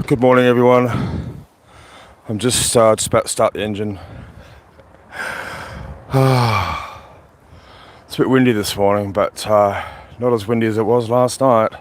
Good morning, everyone. I'm just about to start the engine. It's a bit windy this morning, but not as windy as it was last night.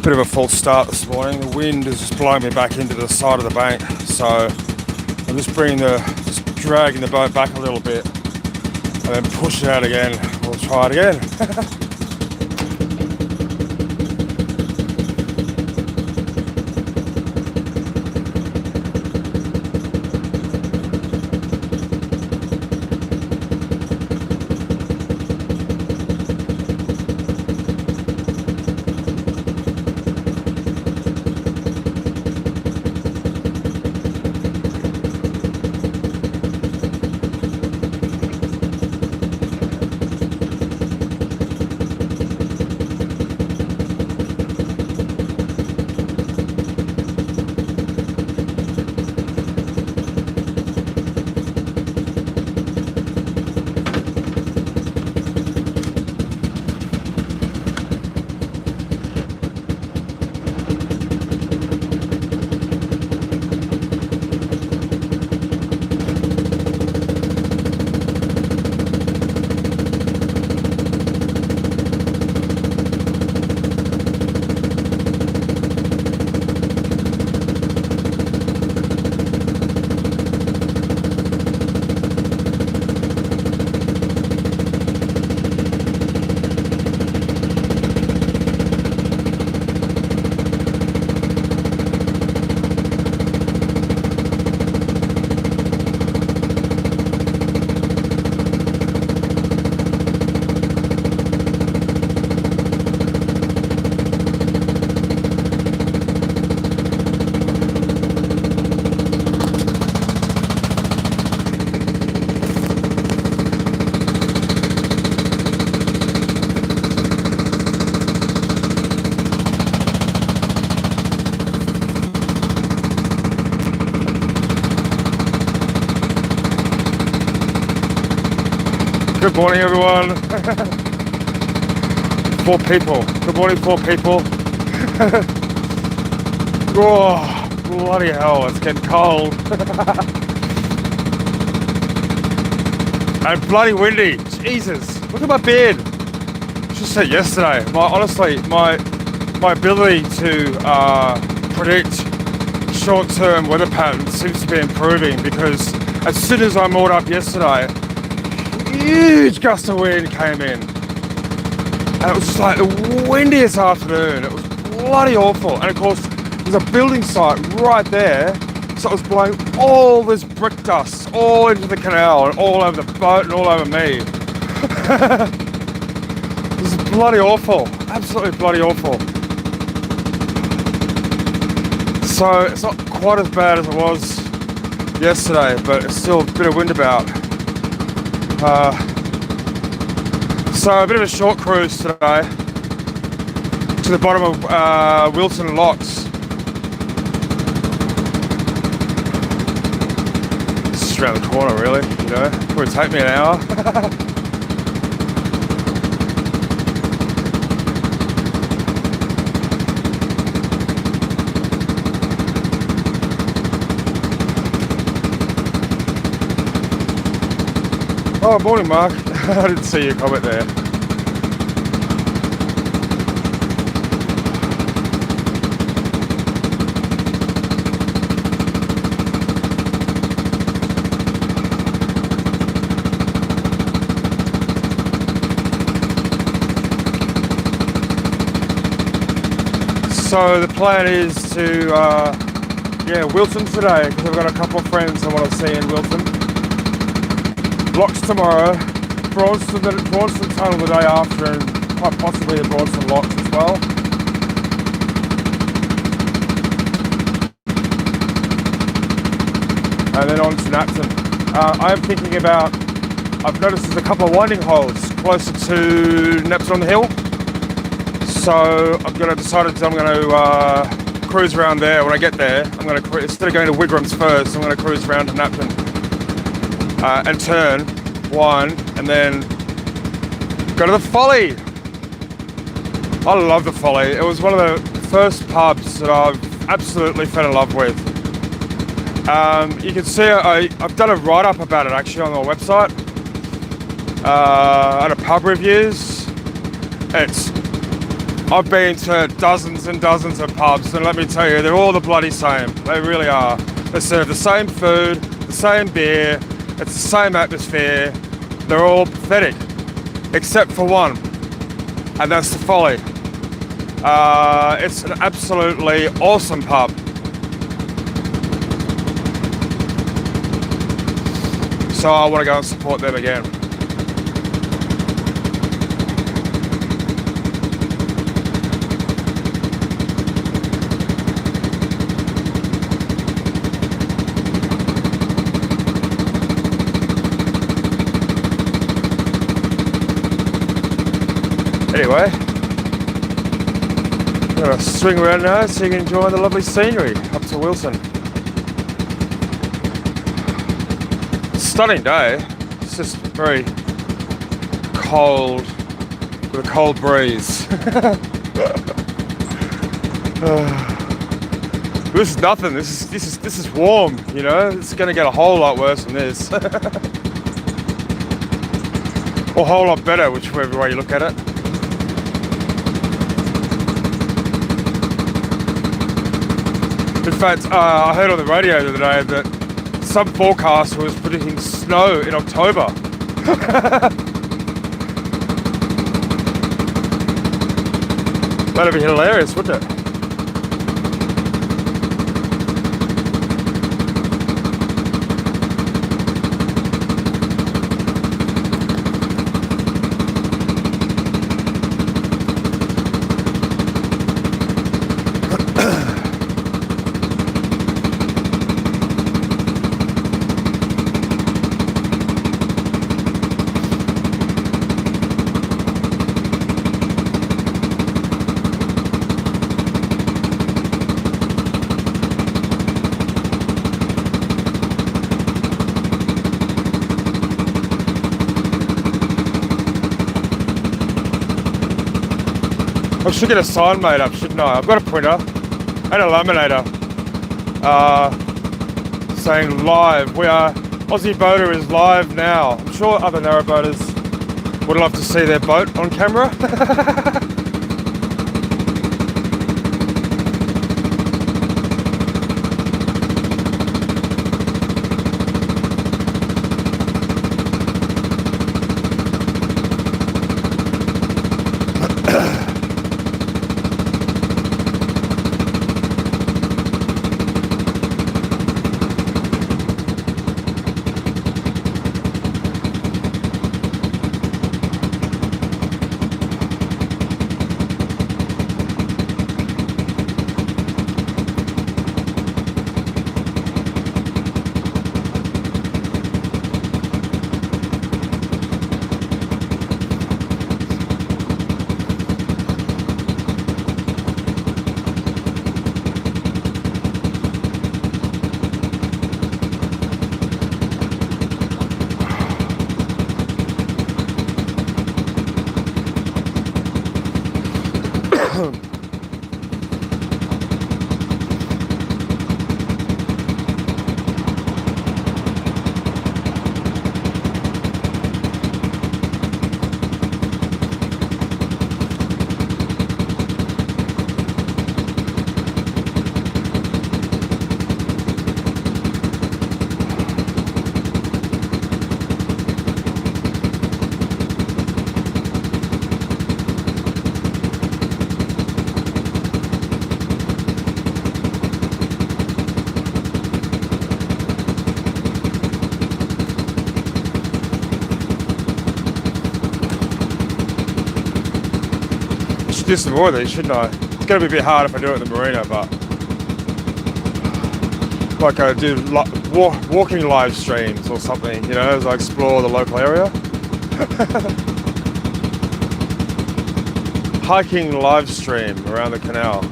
Bit of a false start this morning. The wind is just blowing me back into the side of the bank, so I'm just dragging the boat back a little bit and then push it out again. We'll try it again. Good morning, everyone. 4 people. Good morning, 4 people. Oh, bloody hell, it's getting cold. And bloody windy. Jesus, look at my beard. Just said yesterday. Honestly, my ability to predict short-term weather patterns seems to be improving, because as soon as I moored up yesterday, huge gust of wind came in, and it was just like the windiest afternoon. It was bloody awful. And of course, there's a building site right there, so it was blowing all this brick dust all into the canal and all over the boat and all over me. It was bloody awful, absolutely bloody awful. So it's not quite as bad as it was yesterday, but it's still a bit of wind about. So a bit of a short cruise today to the bottom of Wilson Locks. It's just around the corner, really, you know. Probably take me an hour. Oh, morning, Mark. I didn't see your comment there. So the plan is to, Wilton today, because I've got a couple of friends I want to see in Wilton. Locks tomorrow, Braunston Tunnel the day after, and quite possibly the Braunston Locks as well. And then on to Napton. I'm thinking about, I've noticed there's a couple of winding holes closer to Napton on the Hill. So I'm going to cruise around there. When I get there, I'm going to, instead of going to Wigram's first, I'm going to cruise around to Napton. And turn one, and then go to the Folly. I love the Folly. It was one of the first pubs that I've absolutely fell in love with. You can see I've done a write-up about it actually on our website, and a pub reviews. It's I've been to dozens and dozens of pubs, and let me tell you, they're all the bloody same. They really are. They serve the same food, the same beer, it's the same atmosphere. They're all pathetic, except for one, and that's the Folly. It's an absolutely awesome pub. So I want to go and support them again. Anyway, I'm going to swing around now so you can enjoy the lovely scenery up to Wilson. Stunning day. It's just very cold with a cold breeze. This is nothing. This is warm. You know, it's going to get a whole lot worse than this, or a whole lot better, whichever way you look at it. In fact, I heard on the radio the other day that some forecast was predicting snow in October. That'd be hilarious, wouldn't it? I should get a sign made up, shouldn't I? I've got a printer and a laminator saying live. Aussie Boater is live now. I'm sure other narrowboaters would love to see their boat on camera. Do some more of these, shouldn't I? It's going to be a bit hard if I do it at the marina, but like I do walking live streams or something, you know, as I explore the local area. Hiking live stream around the canal.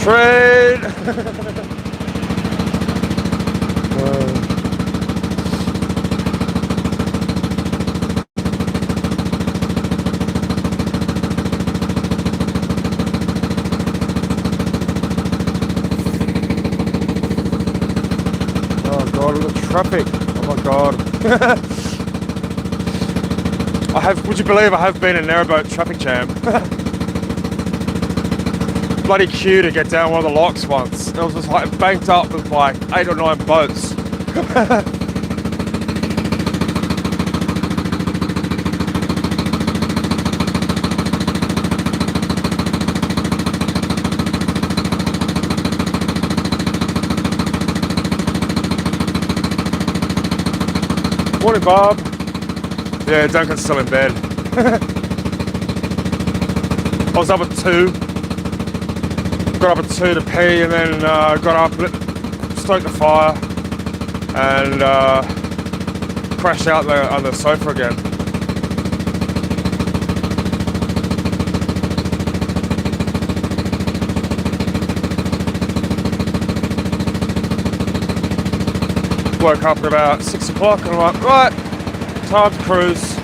Trade! Oh god, look at the traffic. Oh my god. Would you believe I have been in a narrowboat traffic jam? Bloody queue to get down one of the locks once. It was just like banked up with like 8 or 9 boats. Morning, Bob. Yeah, Duncan's still in bed. I was up at 2. Got up at 2 to pee, and then got up, stoked the fire, and crashed out there on the sofa again. Woke up at about 6 o'clock, and I'm like, right, time to cruise.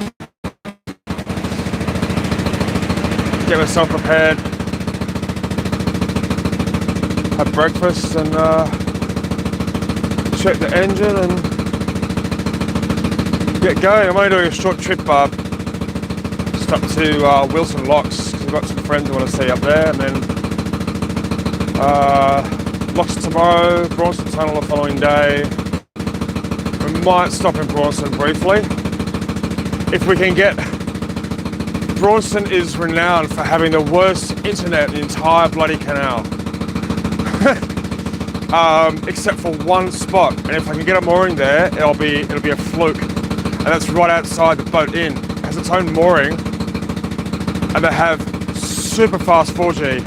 Get myself prepared. Have breakfast and check the engine and get going. I'm only doing a short trip, just up to Wilson Locks, because I've got some friends I want to see up there, and then Locks tomorrow, Bronson Tunnel the following day. We might stop in Bronson briefly. If we can get... Bronson is renowned for having the worst internet in the entire bloody canal. Except for one spot, and if I can get a mooring there, it'll be a fluke. And that's right outside the boat inn. It has its own mooring, and they have super fast 4G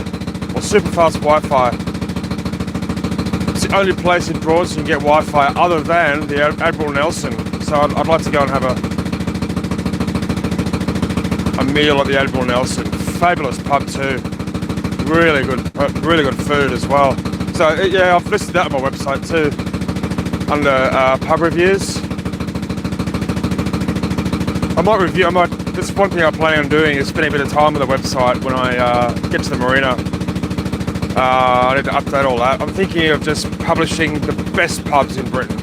or super fast Wi-Fi. It's the only place in Bronson you can get Wi-Fi other than the Admiral Nelson. So I'd like to go and have a meal at the Admiral Nelson. Fabulous pub too. Really good food as well. So yeah, I've listed that on my website too, under pub reviews. That's one thing I'm planning on doing, is spending a bit of time on the website when I get to the marina. I need to update all that. I'm thinking of just publishing the best pubs in Britain,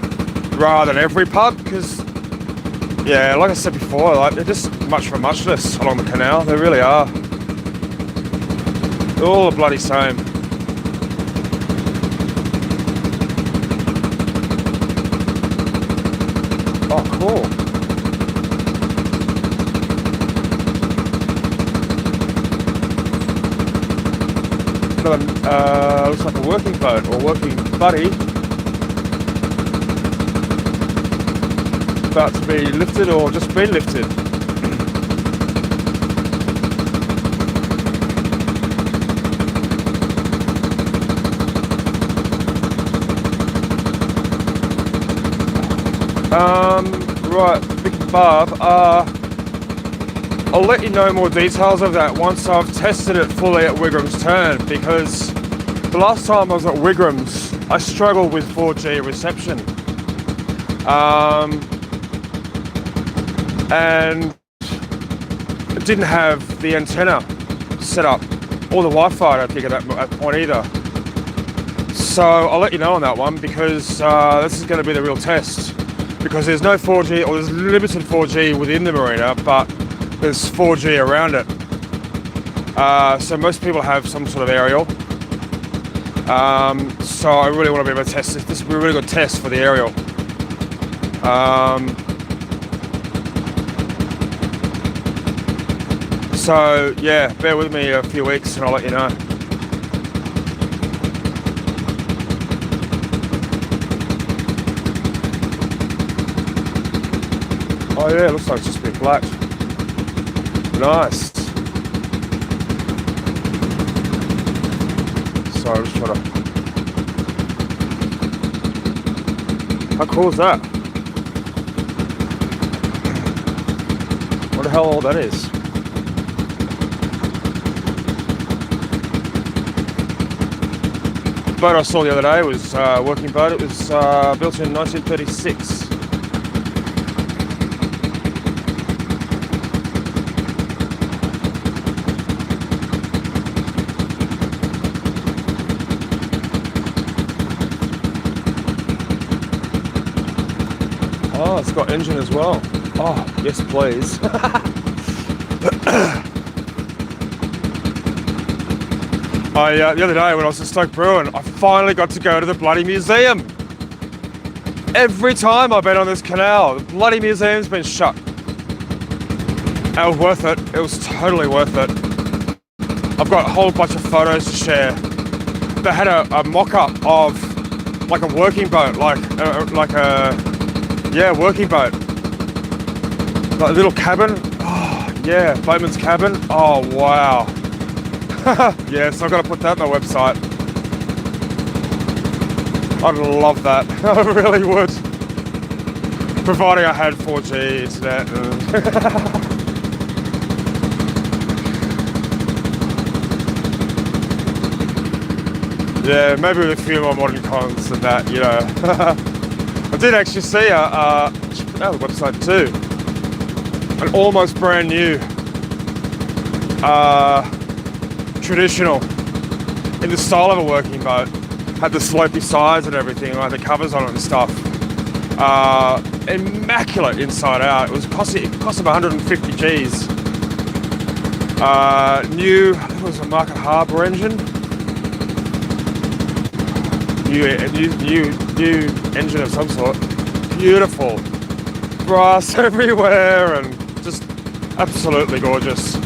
rather than every pub, because yeah, like I said before, like, they're just much for muchness along the canal. They really are. They're all the bloody same. Oh, cool. Another, looks like a working boat or working buddy. About to be lifted or just been lifted. Right, Vic and Barb, I'll let you know more details of that once I've tested it fully at Wigram's Turn, because the last time I was at Wigram's, I struggled with 4G reception. And it didn't have the antenna set up, or the Wi-Fi, I don't think, at that point either. So I'll let you know on that one, because this is going to be the real test. Because there's no 4G, or there's limited 4G within the marina, but there's 4G around it. So most people have some sort of aerial. So I really want to be able to test this. This will be a really good test for the aerial. So yeah, bear with me a few weeks and I'll let you know. Oh yeah, it looks like it's just been black. Nice. Sorry, I'm just trying to... How cool is that? What the hell all that is? boat I saw the other day was a working boat. It was built in 1936. Oh, it's got engine as well. Oh, yes, please. The other day when I was in Stoke Bruin, I finally got to go to the bloody museum. Every time I've been on this canal, the bloody museum's been shut. It was worth it. It was totally worth it. I've got a whole bunch of photos to share. They had a mock-up of like a working boat, like a working boat. Like a little cabin. Oh, yeah, boatman's cabin. Oh, wow. Yes, I've got to put that on my website. I'd love that. I really would. Providing I had 4G internet. Yeah, maybe with a few more modern cons than that, you know. I did actually see I should put out the website too. An almost brand new traditional in the style of a working boat. Had the slopey sides and everything, like the covers on it and stuff. Immaculate inside out. It cost them 150 G's. New, I think it was a Market Harbour engine. New engine of some sort. Beautiful. Brass everywhere and just absolutely gorgeous.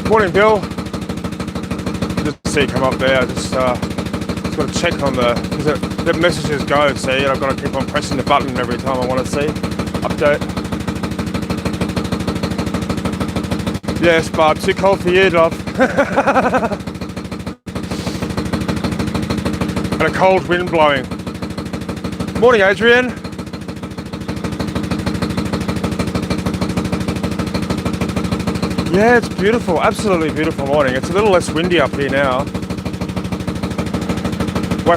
Morning, Bill. Just see it come up there. Just got to check on because the messages go. See, I've got to keep on pressing the button every time I want to see update. Yes, Barb. Too cold for you, love. And a cold wind blowing. Morning, Adrian. Yeah, it's beautiful, absolutely beautiful morning. It's a little less windy up here now. Away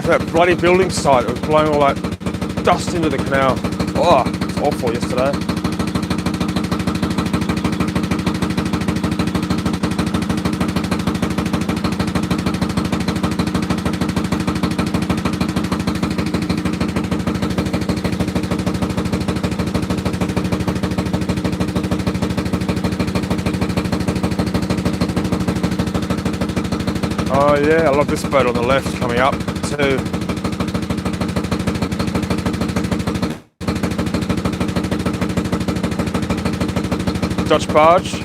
from that bloody building site, it was blowing all that dust into the canal. Oh, it's awful yesterday. Oh yeah, I love this boat on the left coming up too. Dutch barge.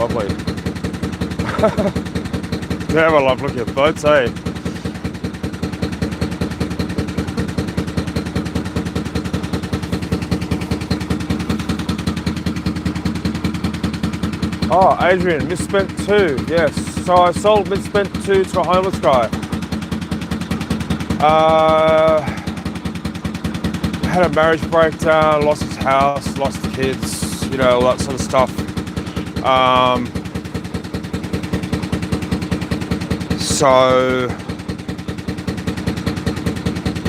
lovely. Yeah, I love looking at boats, eh? Oh, Adrian, misspent 2, yes. So I sold misspent 2 to a homeless guy. Had a marriage breakdown, lost his house, lost the kids, you know, all that sort of stuff. So,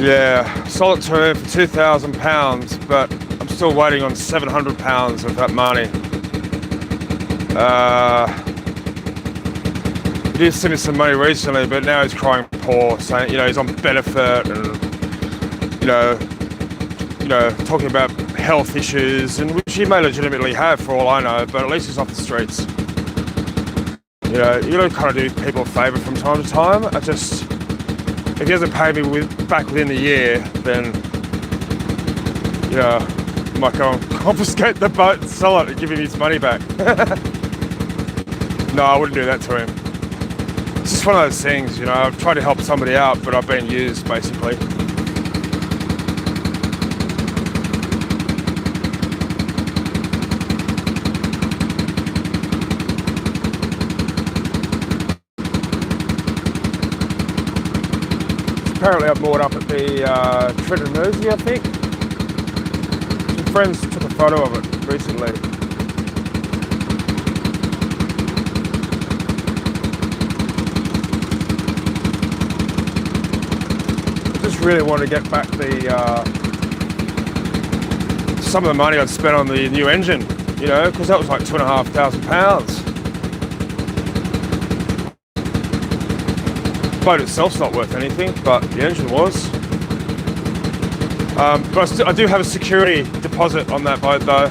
yeah, sold it to him for £2,000, but I'm still waiting on £700 of that money. He did send me some money recently, but now he's crying poor, saying, you know, he's on benefit and, you know, talking about health issues, and which he may legitimately have for all I know, but at least he's off the streets. You know, you gotta kind of do people a favour from time to time. If he doesn't pay me back within the year, then, you know, I might go and confiscate the boat and sell it and give him his money back. No, I wouldn't do that to him. It's just one of those things, you know, I've tried to help somebody out, but I've been used, basically. Apparently I've moored up at the Trenton Mersey, I think. Some friends took a photo of it recently. I just really want to get back some of the money I'd spent on the new engine, you know, because that was like £2,500. The boat itself's not worth anything, but the engine was. But I do have a security deposit on that boat though.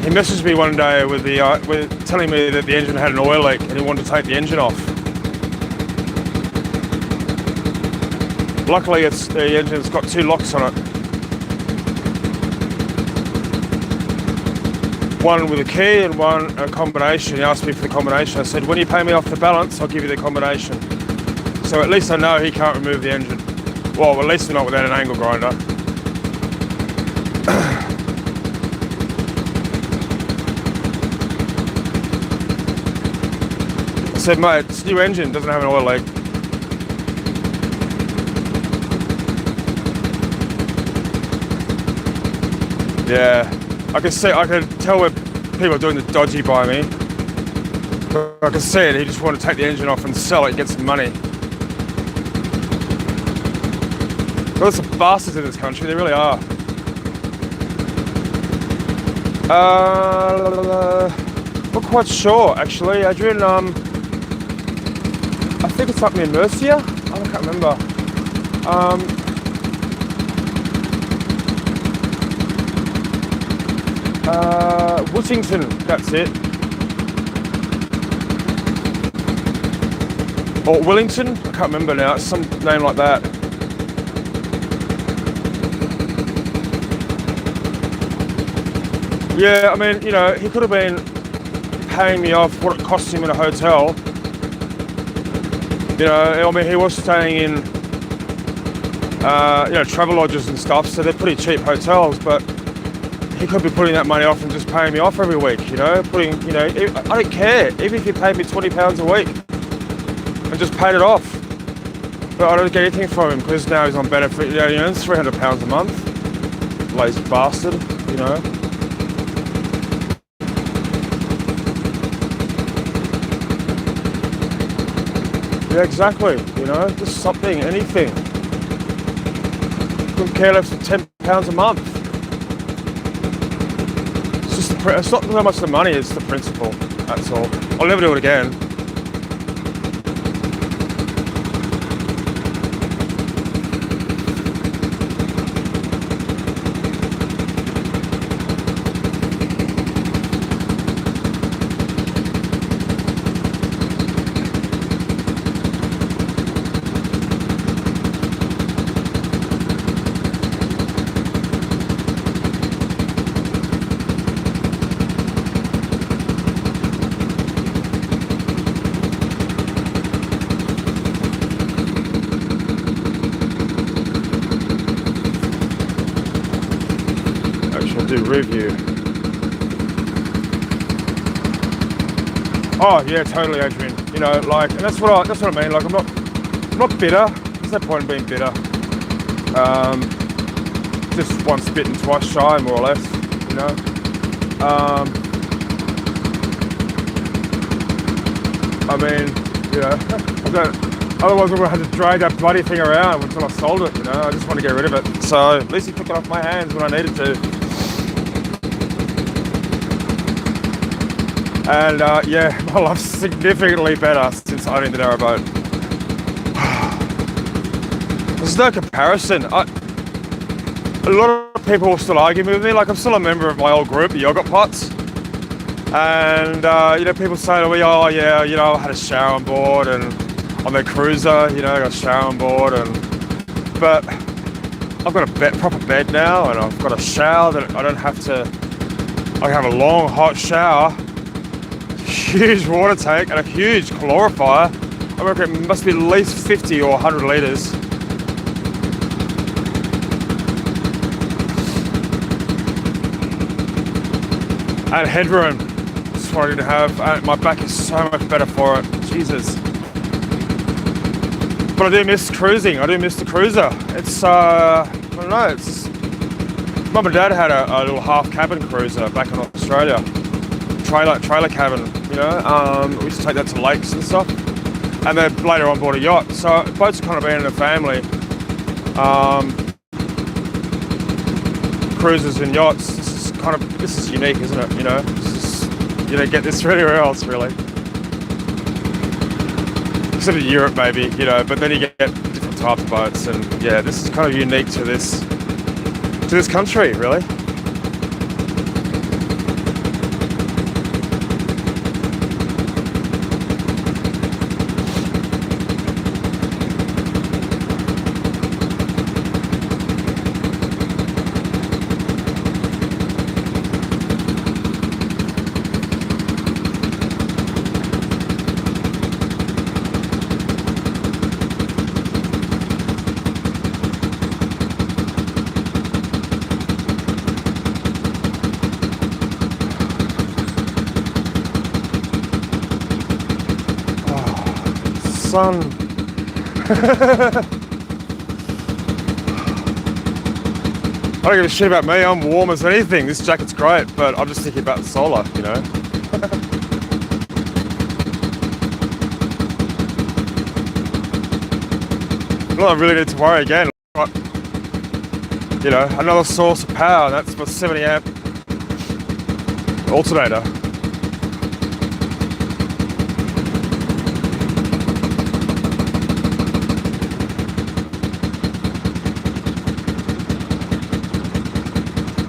He messaged me one day with telling me that the engine had an oil leak and he wanted to take the engine off. Luckily the engine's got 2 locks on it. One with a key and one a combination. He asked me for the combination. I said, when you pay me off the balance, I'll give you the combination. So at least I know he can't remove the engine. Well, at least not without an angle grinder. I said, mate, it's a new engine, doesn't have an oil leak. Yeah. I could tell where people are doing the dodgy by me. But I could see it, he just wanted to take the engine off and sell it and get some money. Well, there's some bastards in this country, they really are. Not quite sure, actually, Adrian. I think it's up near Mercia. I can't remember. Whittington, that's it. Or Wellington, I can't remember now, it's some name like that. Yeah, I mean, you know, he could have been paying me off what it cost him in a hotel. You know, I mean, he was staying in, you know, travel lodges and stuff, so they're pretty cheap hotels, but he could be putting that money off and just paying me off every week, you know, you know, I don't care, even if he paid me £20 a week and just paid it off. But I don't get anything from him because now he's on benefit, you know, he earns £300 a month. Lazy bastard, you know. Yeah, exactly, you know, just something, anything. Couldn't care less than £10 a month. It's not so much the money, it's the principle, that's all. I'll never do it again. do review. Oh yeah, totally, Adrian. You know, like, and that's what I mean. Like, I'm not bitter. There's no point in being bitter. Just once bitten, twice shy, more or less. You know. I mean, you know, otherwise I'm gonna have to drag that bloody thing around until I sold it. You know, I just want to get rid of it. So at least he took it off my hands when I needed to. And yeah, my life's significantly better since owning the narrowboat. There's no comparison. A lot of people still argue with me. Like, I'm still a member of my old group, the Yogurt Pots. And you know, people say to me, oh yeah, you know, I had a shower on board and on their cruiser, you know, I got a shower on board, but I've got a proper bed now, and I've got a shower that I don't have to. I have a long hot shower, huge water tank, and a huge calorifier. I reckon it must be at least 50 or 100 litres. And headroom. That's what I need to have. My back is so much better for it. Jesus. But I do miss cruising. I do miss the cruiser. It's, I don't know, it's... Mum and Dad had a little half cabin cruiser back in Australia. Trailer cabin, you know. We used to take that to lakes and stuff. And then later on board a yacht. So boats have kind of been in a family. Cruisers and yachts. This is unique, isn't it? You know, you don't get this anywhere else, really. Except in Europe, maybe, you know. But then you get different types of boats, and yeah, this is kind of unique to this country, really. Sun. I don't give a shit about me, I'm warm as anything. This jacket's great, but I'm just thinking about the solar, you know. Well, I really need to worry again. You know, another source of power, that's my 70 amp alternator.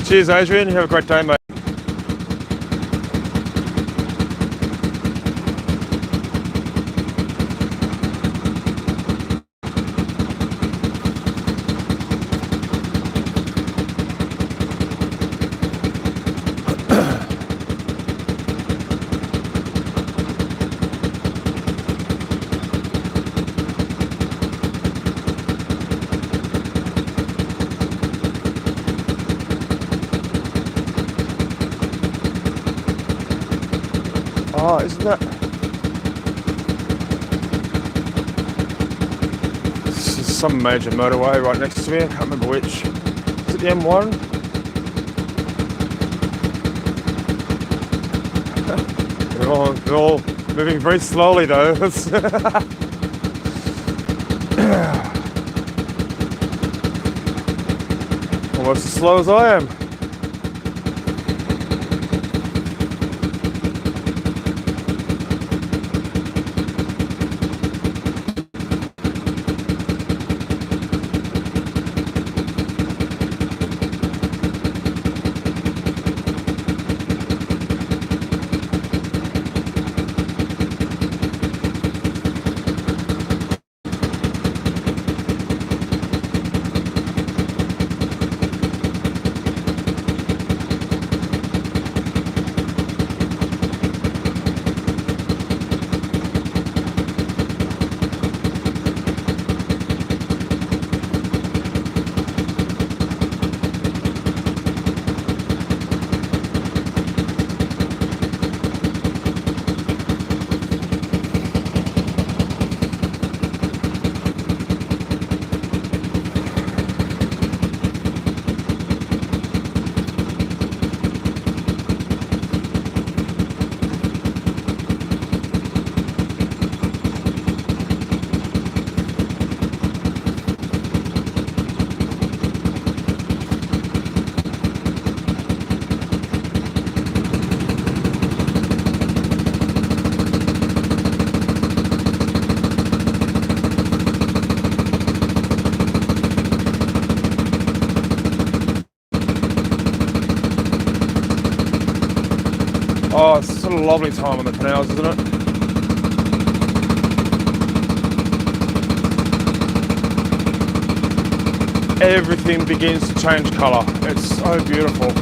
Cheers, Adrian. You have a great day, mate. Oh, isn't that... This is some major motorway right next to me, I can't remember which. Is it the M1? They're all moving very slowly though. Almost as slow as I am. Oh, it's such a lovely time on the canals, isn't it? Everything begins to change colour. It's so beautiful.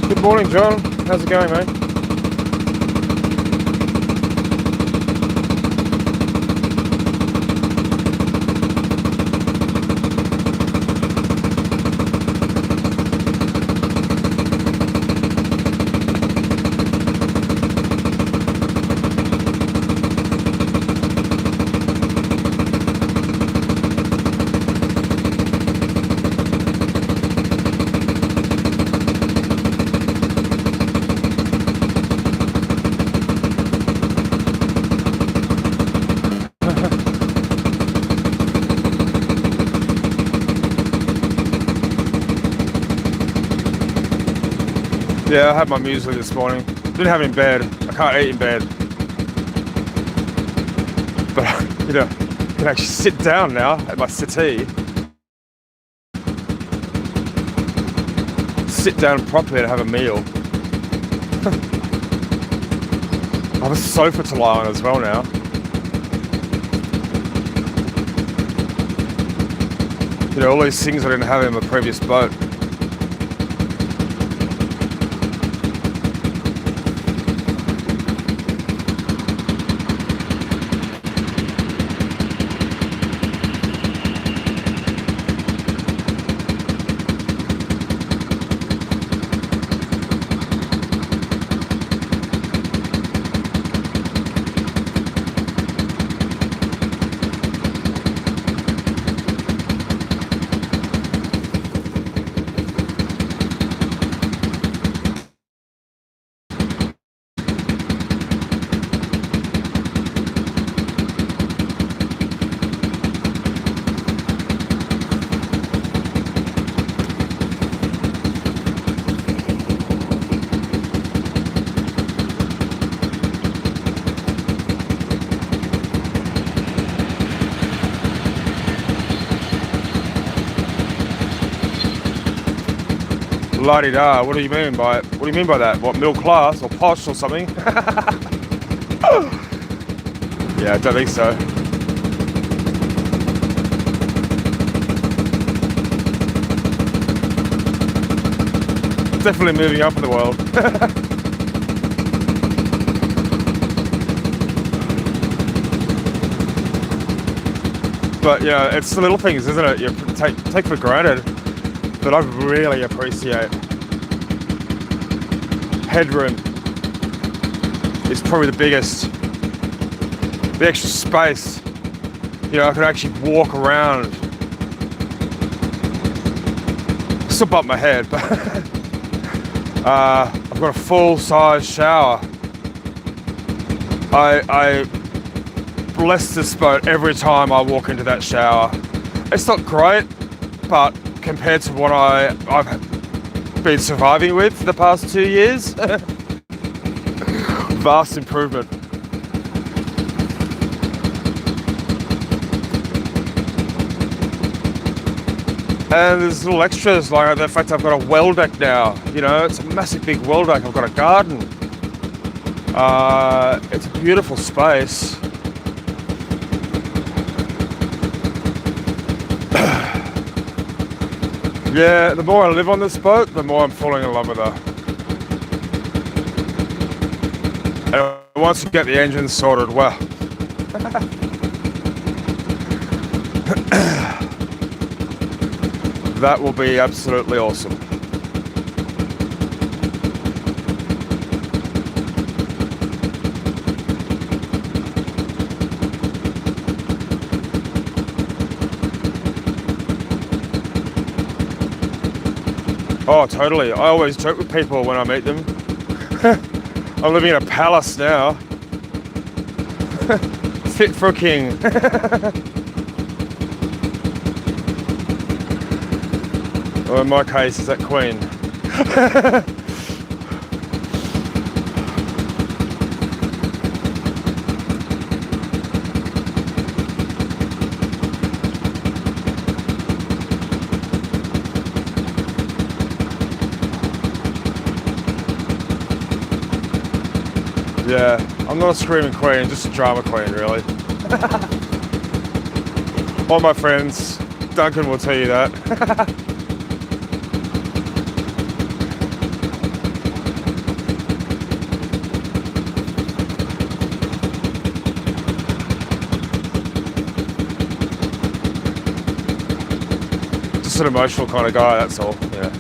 Good morning, John. How's it going, mate? Yeah, I had my muesli this morning. Didn't have it in bed. I can't eat in bed. But, you know, I can actually sit down now at my settee. Sit down properly and have a meal. I have a sofa to lie on as well now. You know, all these things I didn't have in my previous boat. La-di-da, what do you mean by it? What do you mean by that? What, middle class or posh or something? Yeah, I don't think so. Definitely moving up in the world. But yeah, it's the little things, isn't it? You take for granted. That I really appreciate. Headroom is probably the biggest. The extra space. You know, I can actually walk around. Still bump my head, but I've got a full-size shower. I bless this boat every time I walk into that shower. It's not great, but compared to what I've been surviving with for the past 2 years, vast improvement. And there's little extras like the fact I've got a well deck now. You know, it's a massive big well deck. I've got a garden. It's a beautiful space. Yeah, the more I live on this boat, the more I'm falling in love with her. And once you get the engine sorted, well, that will be absolutely awesome. Oh, totally. I always joke with people when I meet them. I'm living in a palace now. Fit for a king. Or in my case, is that queen. Yeah, I'm not a screaming queen, just a drama queen, really. All my friends, Duncan will tell you that. Just an emotional kind of guy, that's all, yeah.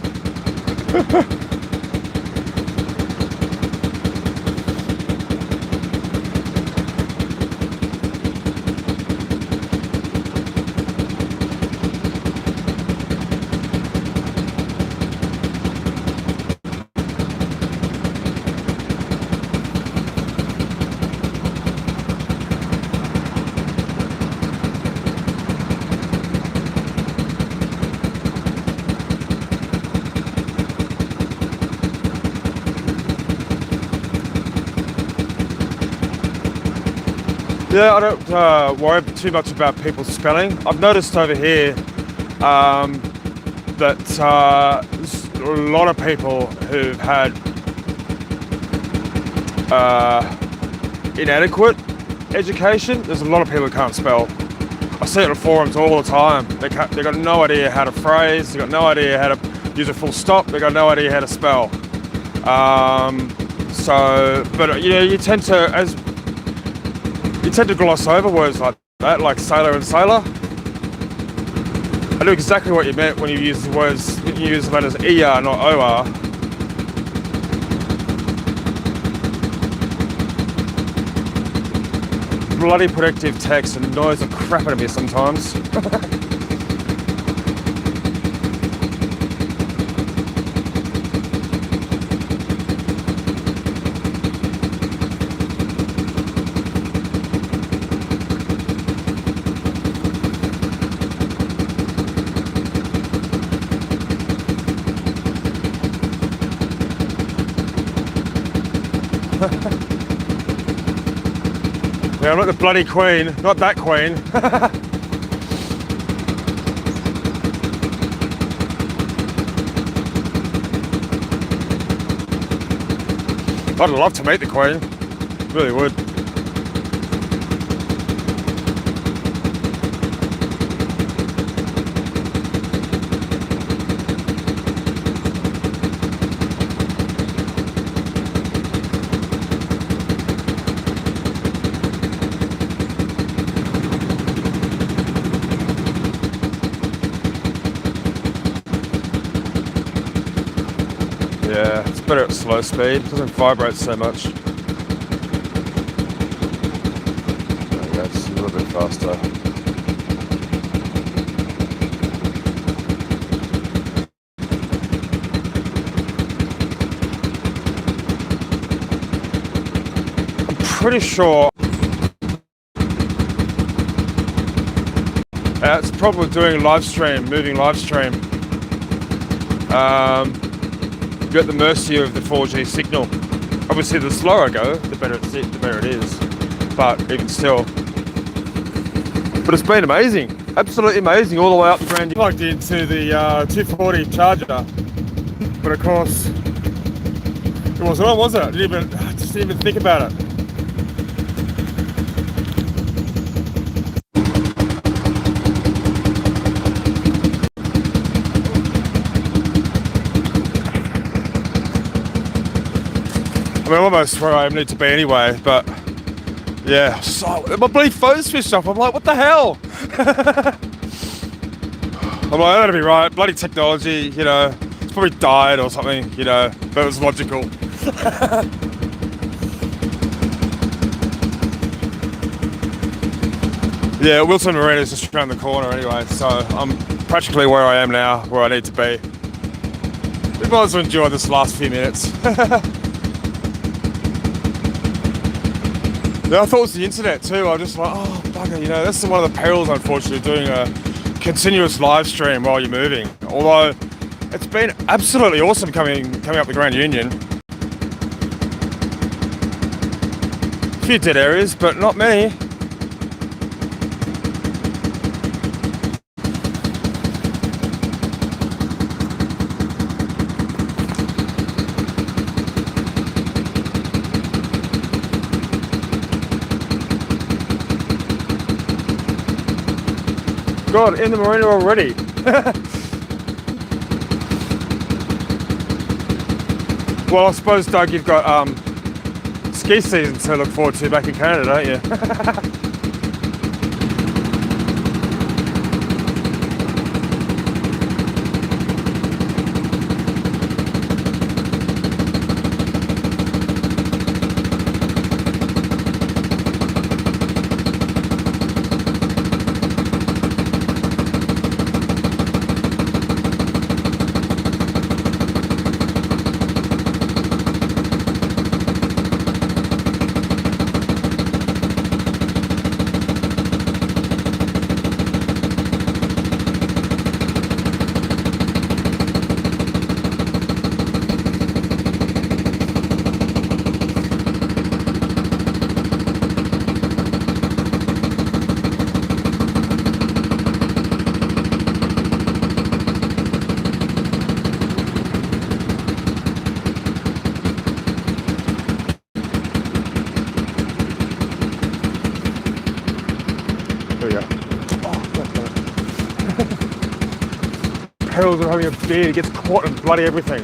Yeah, I don't worry too much about people's spelling. I've noticed over here that there's a lot of people who've had inadequate education. There's a lot of people who can't spell. I see it on forums all the time. They've got no idea how to phrase, they've got no idea how to use a full stop, they've got no idea how to spell. But you know, you tend to gloss over words like that, like sailor and sailor. I knew exactly what you meant when you use the words, when you use the letters ER, not OR. Bloody predictive text annoys the crap out of me sometimes. Yeah, I'm not the bloody queen, not that queen. I'd love to meet the queen, really would. Yeah, it's better at slow speed, it doesn't vibrate so much. There we go, just a little bit faster. I'm pretty sure it's probably doing live stream, moving live stream. You're at the mercy of the 4G signal. Obviously, the slower I go, the better it is. But even still, but it's been amazing, absolutely amazing, all the way up the brand. Plugged into the 240 charger, but of course, it wasn't on, was it? It didn't even think about it. I mean, I'm almost where I need to be anyway, but yeah, so my bloody phone's switched off. I'm like, what the hell? I'm like, that'd be right. Bloody technology, you know, it's probably died or something, you know, but it was logical. Yeah, Wilson Marina is just around the corner anyway, so I'm practically where I am now, where I need to be. We might as well enjoy this last few minutes. Yeah, I thought it was the internet too. I was just like, oh bugger, you know, that's one of the perils, unfortunately, doing a continuous live stream while you're moving. Although it's been absolutely awesome coming up the Grand Union. A few dead areas, but not many. God, in the marina already. Well, I suppose, Doug, you've got ski season to look forward to back in Canada, don't you? Perils of having a beard, it gets caught in bloody everything.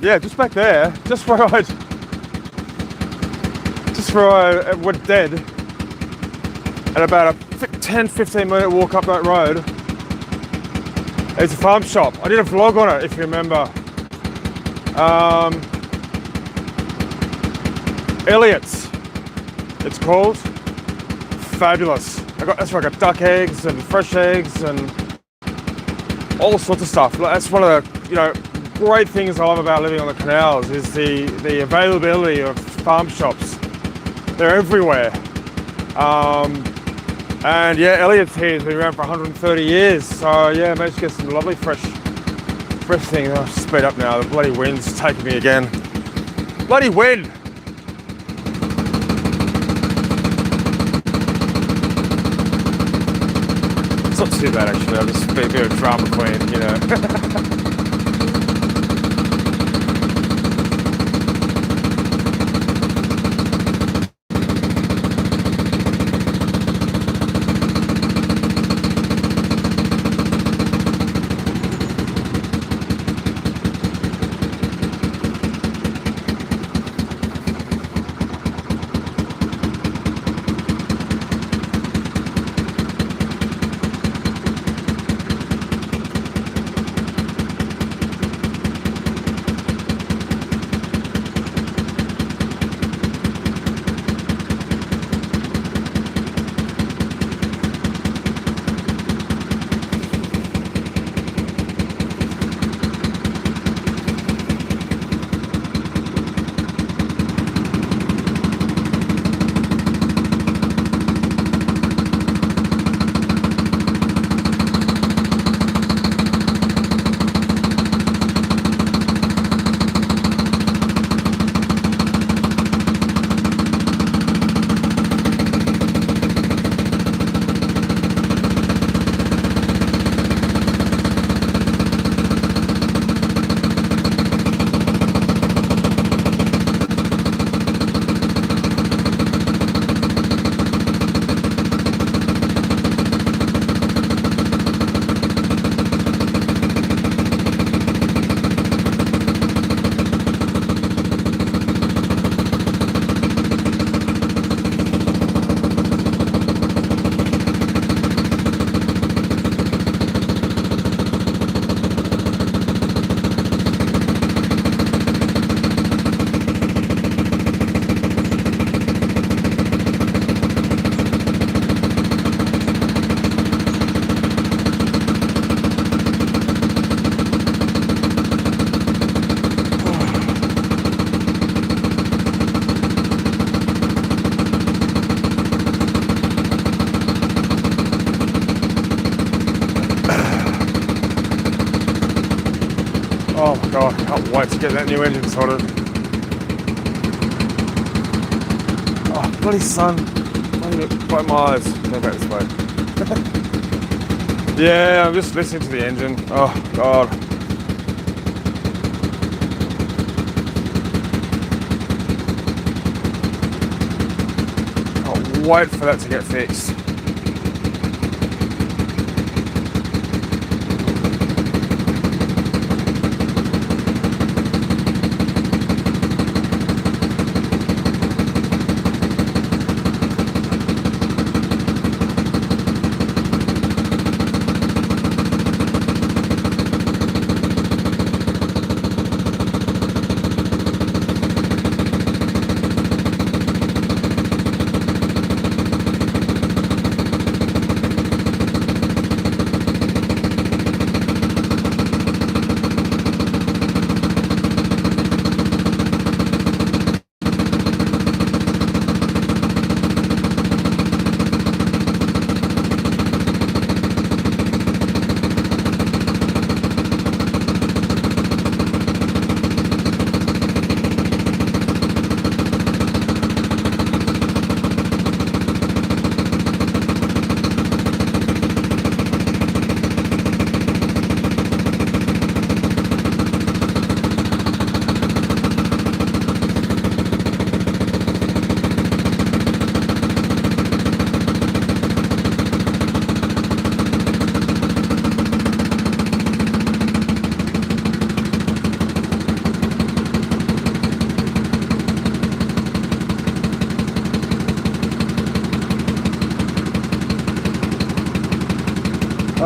Yeah, just back there, just where I went dead, and about a 10-15 minute walk up that road, there's a farm shop. I did a vlog on it, if you remember. Elliot's, it's called. Fabulous. That's where I got duck eggs and fresh eggs and all sorts of stuff. That's one of the, you know, great things I love about living on the canals is the availability of farm shops. They're everywhere. And yeah, Elliot's here has been around for 130 years. So yeah, managed to get some lovely fresh things. I'll speed up now. The bloody wind's taking me again. Bloody wind! It's not too bad actually, I'll just be a bit of drama queen, you know. Oh my god, I can't wait to get that new engine sorted. Oh, bloody sun. Bloody my eyes. Go back this way. Yeah, I'm just listening to the engine. Oh god. Can't wait for that to get fixed.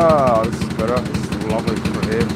Oh, this is better. This is lovely for here.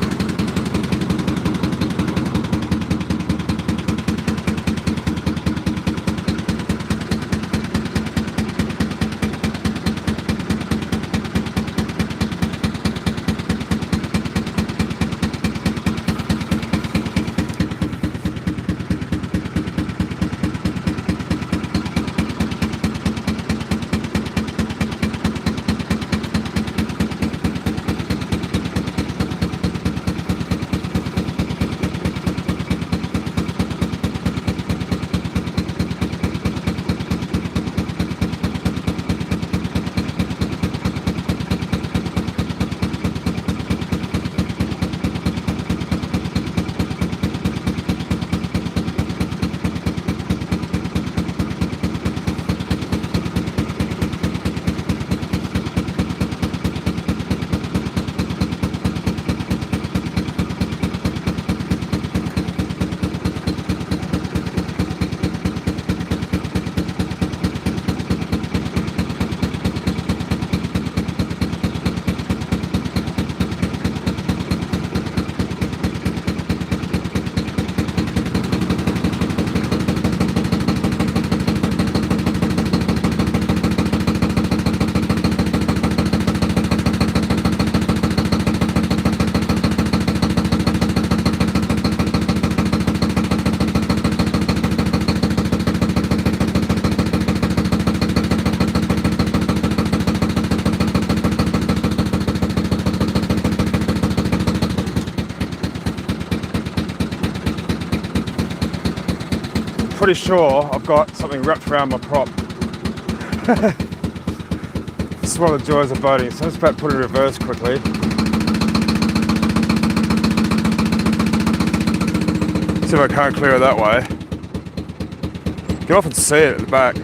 Pretty sure I've got something wrapped around my prop. This is one of the joys of boating, so I'm just about to put it in reverse quickly. See if I can't clear it that way. You can often see it at the back.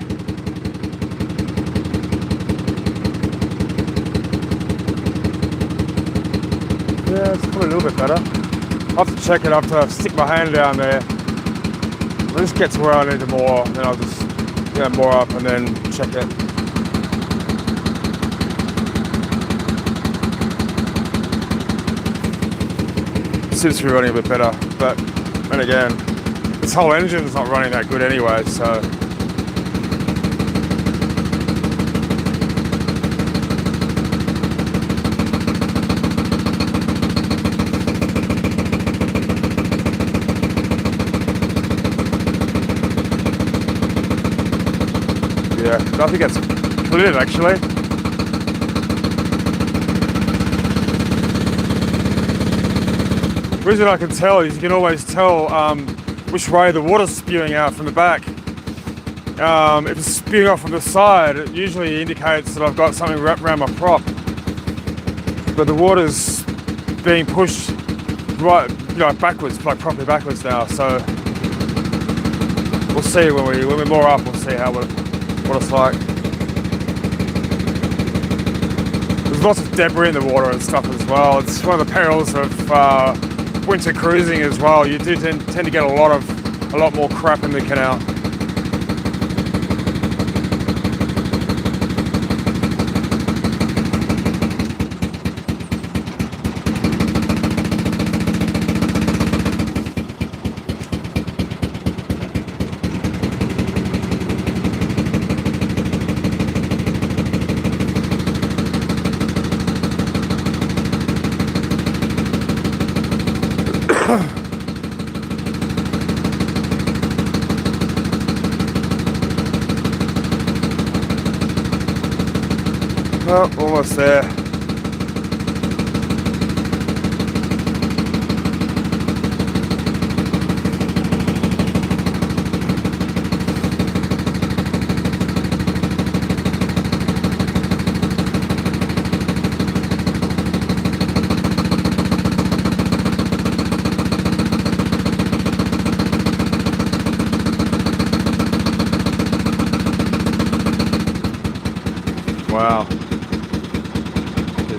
Yeah, it's probably a little bit better. I'll have to check it after I stick my hand down there. I'll just get to where I need to moor, then I'll just moor up and then check it. Seems to be running a bit better, but then again, this whole engine's not running that good anyway, so. Yeah, I think it's cleared actually. The reason I can tell is you can always tell which way the water's spewing out from the back. If it's spewing off from the side, it usually indicates that I've got something wrapped around my prop. But the water's being pushed right, backwards, like properly backwards now. So we'll see when we moor up. We'll see what it's like. There's lots of debris in the water and stuff as well. It's one of the perils of winter cruising as well. You do tend to get a lot more crap in the canal. Oh, almost there. Wow.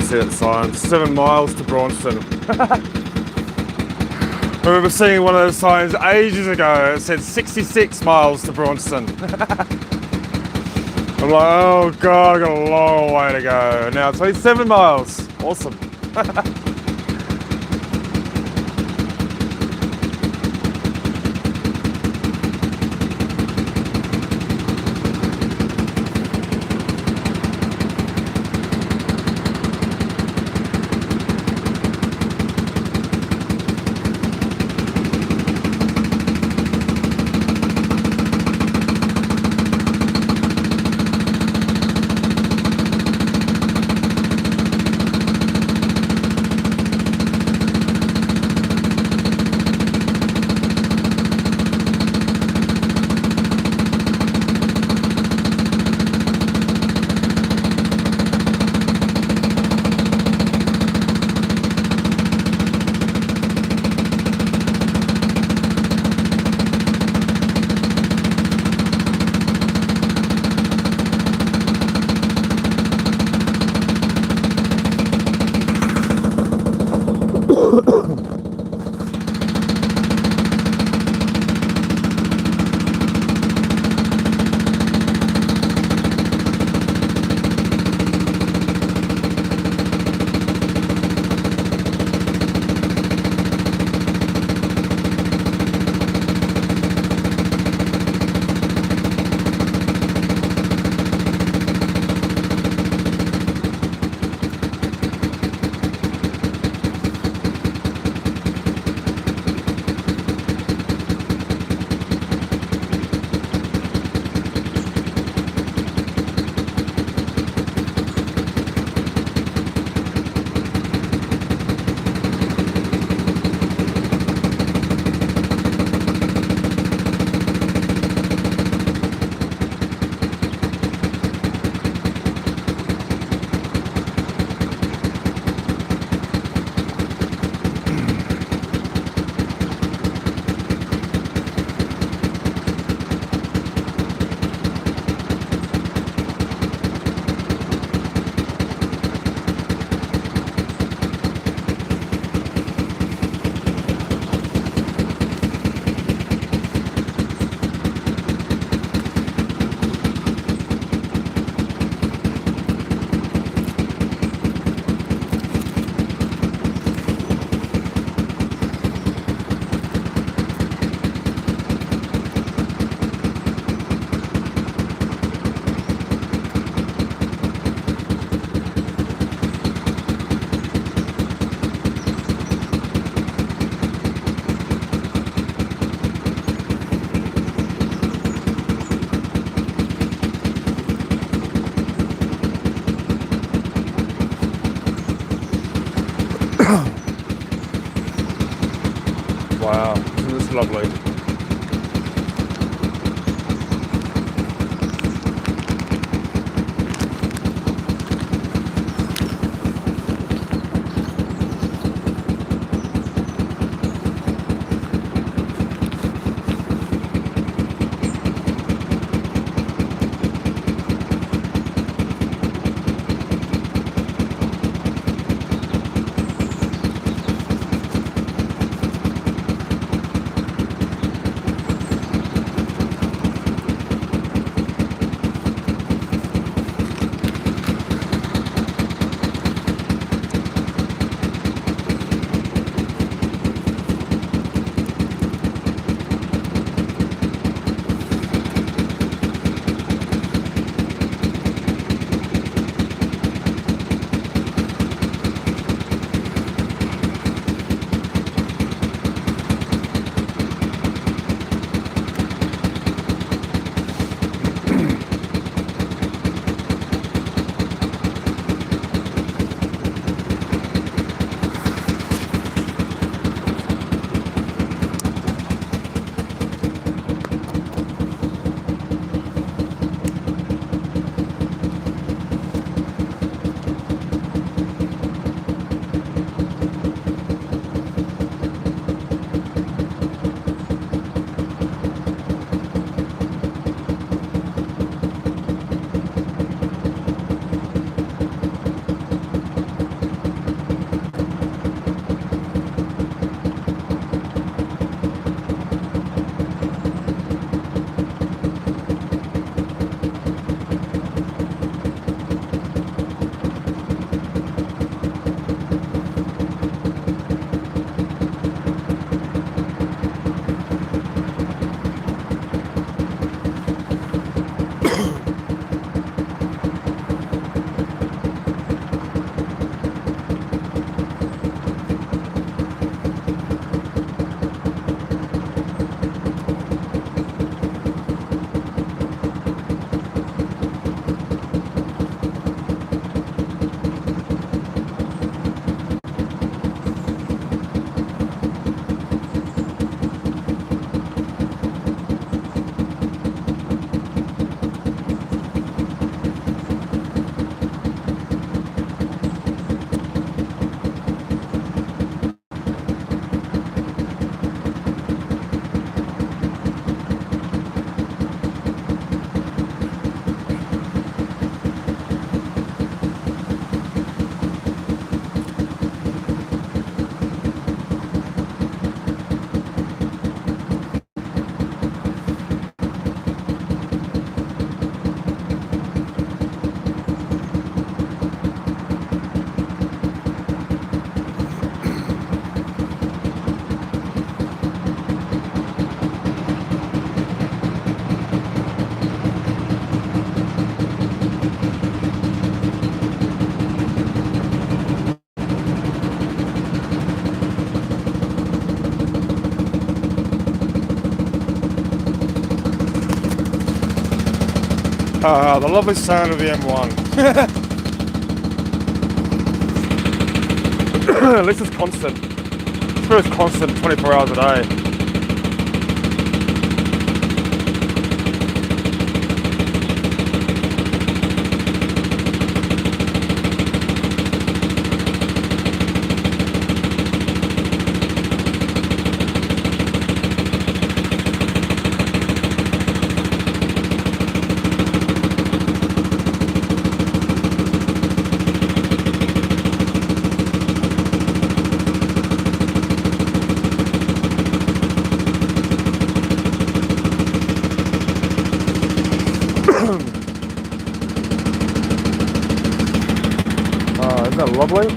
See that sign, 7 miles to Braunston. I remember seeing one of those signs ages ago. It said 66 miles to Braunston. I'm like, oh God, I've got a long way to go. Now it's only 7 miles. Awesome. lovely. The lovely sound of the M1. At least it's constant. It's very constant 24 hours a day. Isn't that lovely?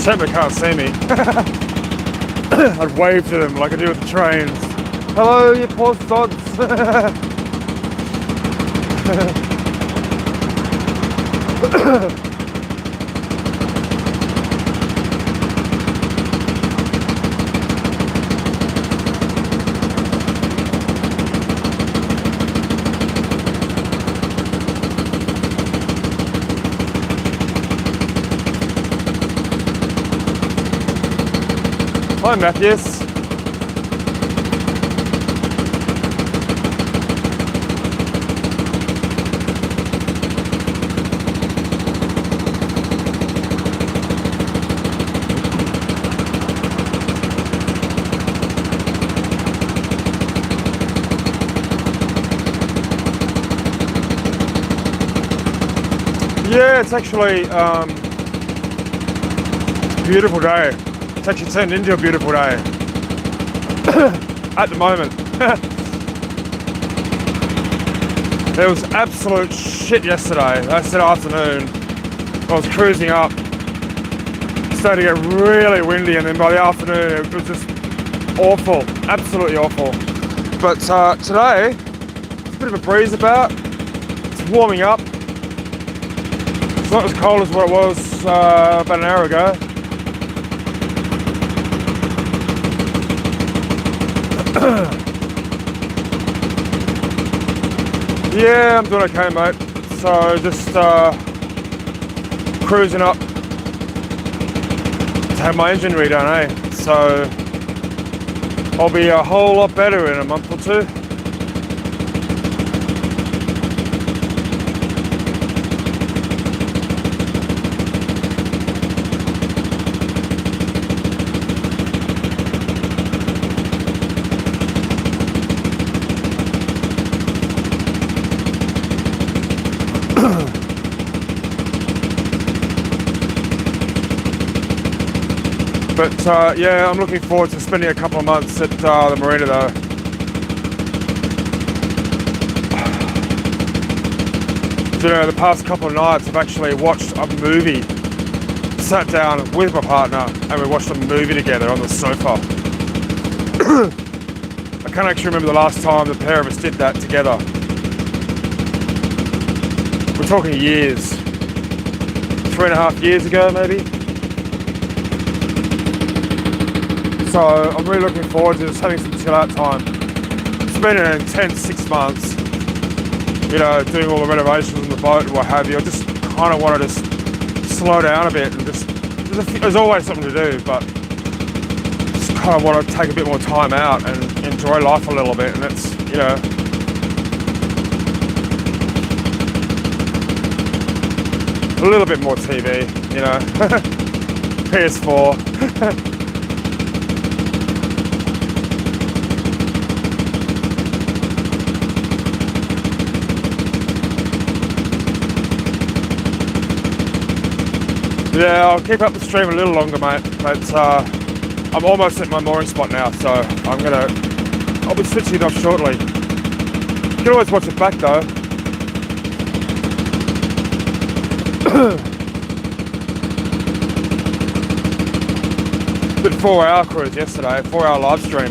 Shame they can't see me. I'd wave to them like I do with the trains. Hello, you poor sods. Hi, Matthews. Yeah, it's actually a beautiful day. It's actually turned into a beautiful day at the moment. It was absolute shit yesterday. That's afternoon. I was cruising up. It started to get really windy, and then by the afternoon it was just awful, absolutely awful. But today, it's a bit of a breeze about. It's warming up. It's not as cold as what it was about an hour ago. Yeah, I'm doing okay, mate. So just cruising up to have my engine redone, eh? So I'll be a whole lot better in a month or two. But yeah, I'm looking forward to spending a couple of months at the marina though. You know, the past couple of nights I've actually watched a movie. Sat down with my partner and we watched a movie together on the sofa. I can't actually remember the last time the pair of us did that together. We're talking years. 3.5 years ago maybe. So I'm really looking forward to just having some chill out time. It's been an intense 6 months, you know, doing all the renovations on the boat and what have you. I just kind of want to just slow down a bit and just, there's always something to do, but just kind of want to take a bit more time out and enjoy life a little bit. And it's, you know, a little bit more TV, you know, PS4. Yeah, I'll keep up the stream a little longer, mate, but I'm almost at my mooring spot now, so I'll be switching it off shortly. You can always watch it back though. Did a 4-hour cruise yesterday, 4-hour live stream.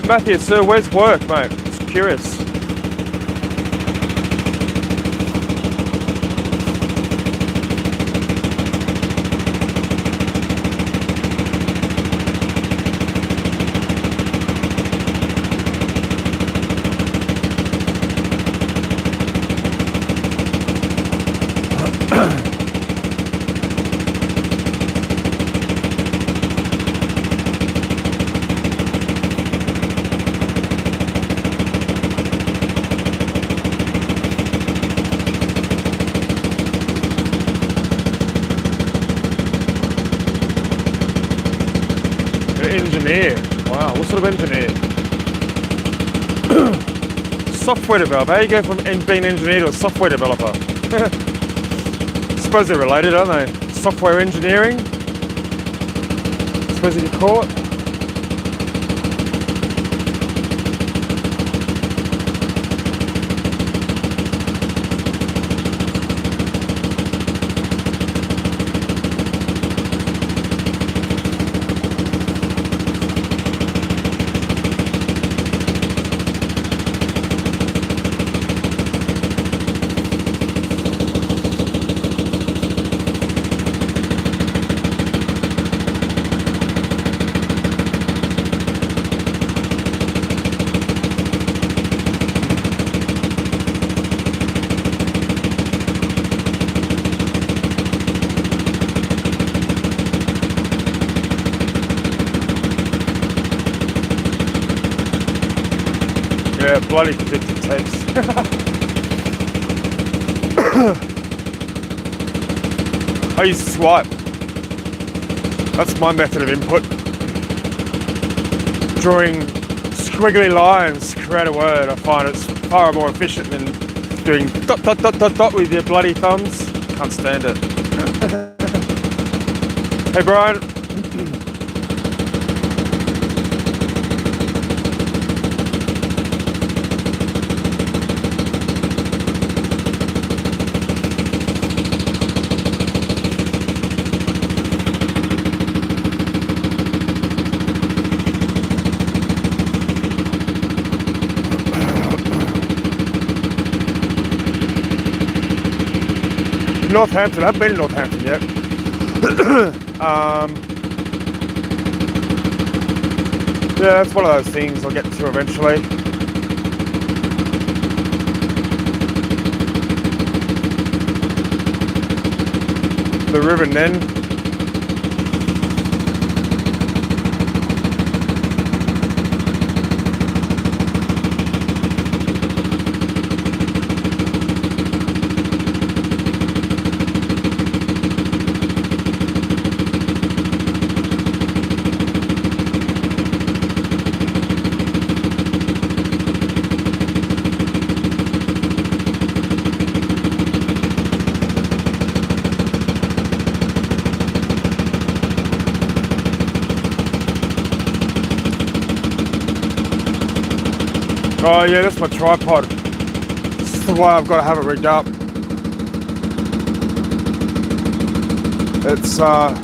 Matthew, sir, where's work, mate? Just curious. Engineer. Wow, what sort of engineer? Software developer. How you go from being an engineer to a software developer? I suppose they're related, aren't they? software engineering, I suppose you could call it. Yeah, bloody predictive text. I use swipe. That's my method of input. Drawing squiggly lines to create a word. I find it's far more efficient than doing dot dot dot dot dot with your bloody thumbs. Can't stand it. Hey Brian. Northampton, I haven't been to Northampton yet. Yeah, that's one of those things I'll get to eventually. The River Nen. Oh yeah, that's my tripod. This is the way I've got to have it rigged up. It's yeah.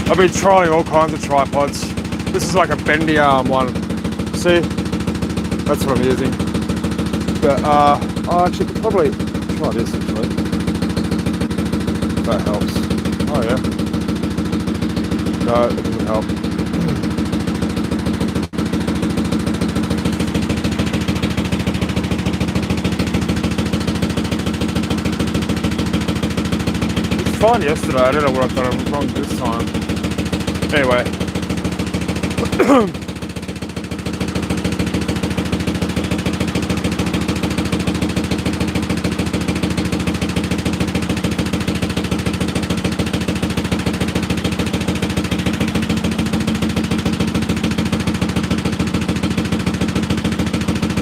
I've been trying all kinds of tripods. This is like a bendy arm one. See? That's what I'm using. But I actually could probably try this actually. That helps. Oh yeah. No, it doesn't help. Fine yesterday, I don't know what I've done wrong this time. Anyway.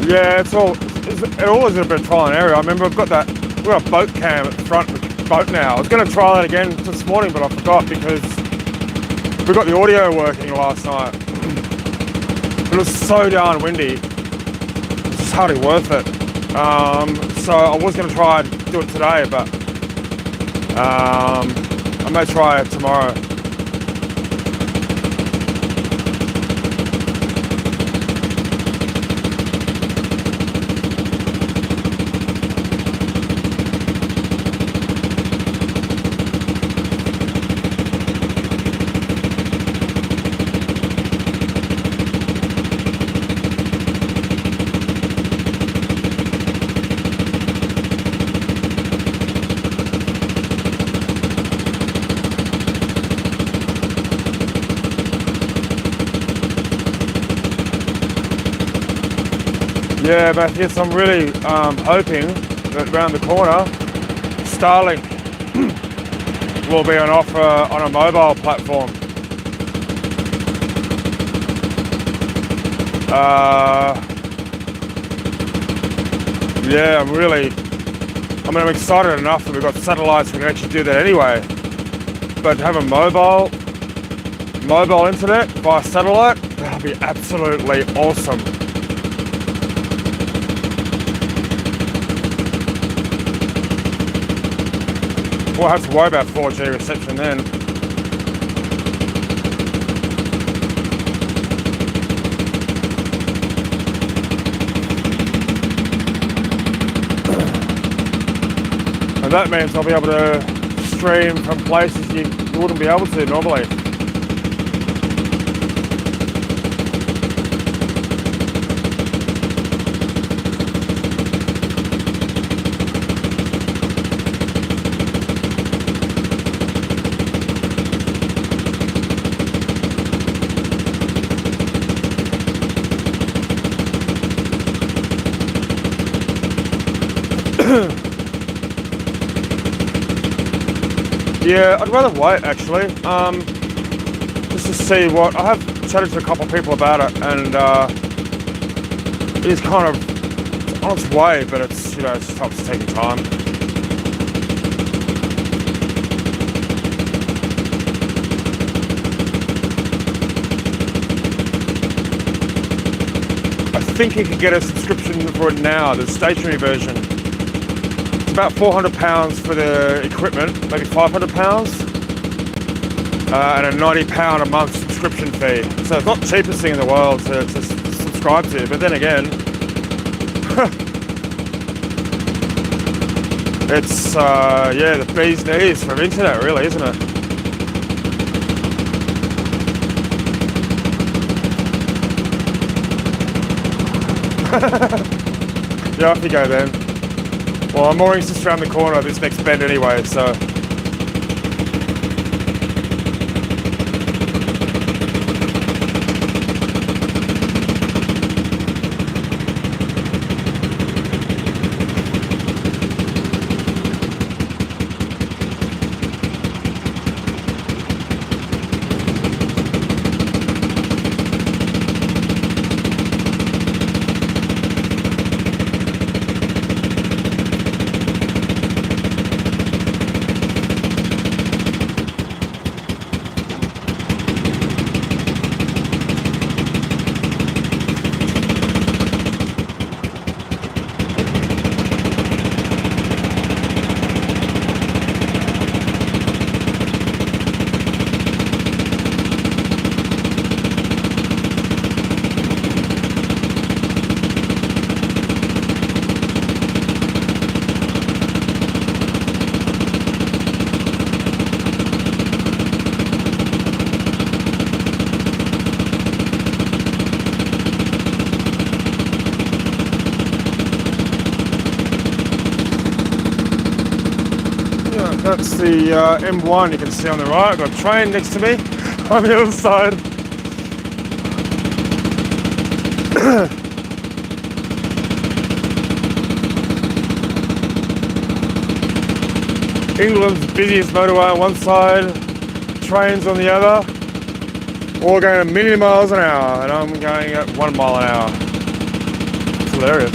Yeah, it all is a bit of trial and error. I remember we've got a boat cam at the front with the boat now. I was going to try that again this morning, but I forgot because we got the audio working last night. It was so darn windy. It's just hardly worth it. So I was going to try and do it today, but I may try it tomorrow. Yeah, but yes, I'm really hoping that around the corner, Starlink will be on offer on a mobile platform. Yeah, I'm really I mean, I'm excited enough that we've got satellites, we can actually do that anyway. But to have a mobile internet via satellite, that'll be absolutely awesome. We'll have to worry about 4G reception then. And that means I'll be able to stream from places you wouldn't be able to normally. Yeah, I'd rather wait actually, just to see what, I have chatted to a couple of people about it, and it is kind of on its way, but it's, you know, it's taking time. I think you can get a subscription for it now, the stationary version. About £400 for the equipment, maybe £500, and a £90 a month subscription fee. So it's not the cheapest thing in the world to subscribe to, but then again, it's, yeah, the bee's knees from internet really, isn't it? Yeah, off you go then. Well, I'm mooring's just around the corner of this next bend anyway, so. That's the M1 you can see on the right. I've got a train next to me on the other side. England's busiest motorway on one side, trains on the other, all going a million miles an hour, and I'm going at 1 mile an hour. It's hilarious.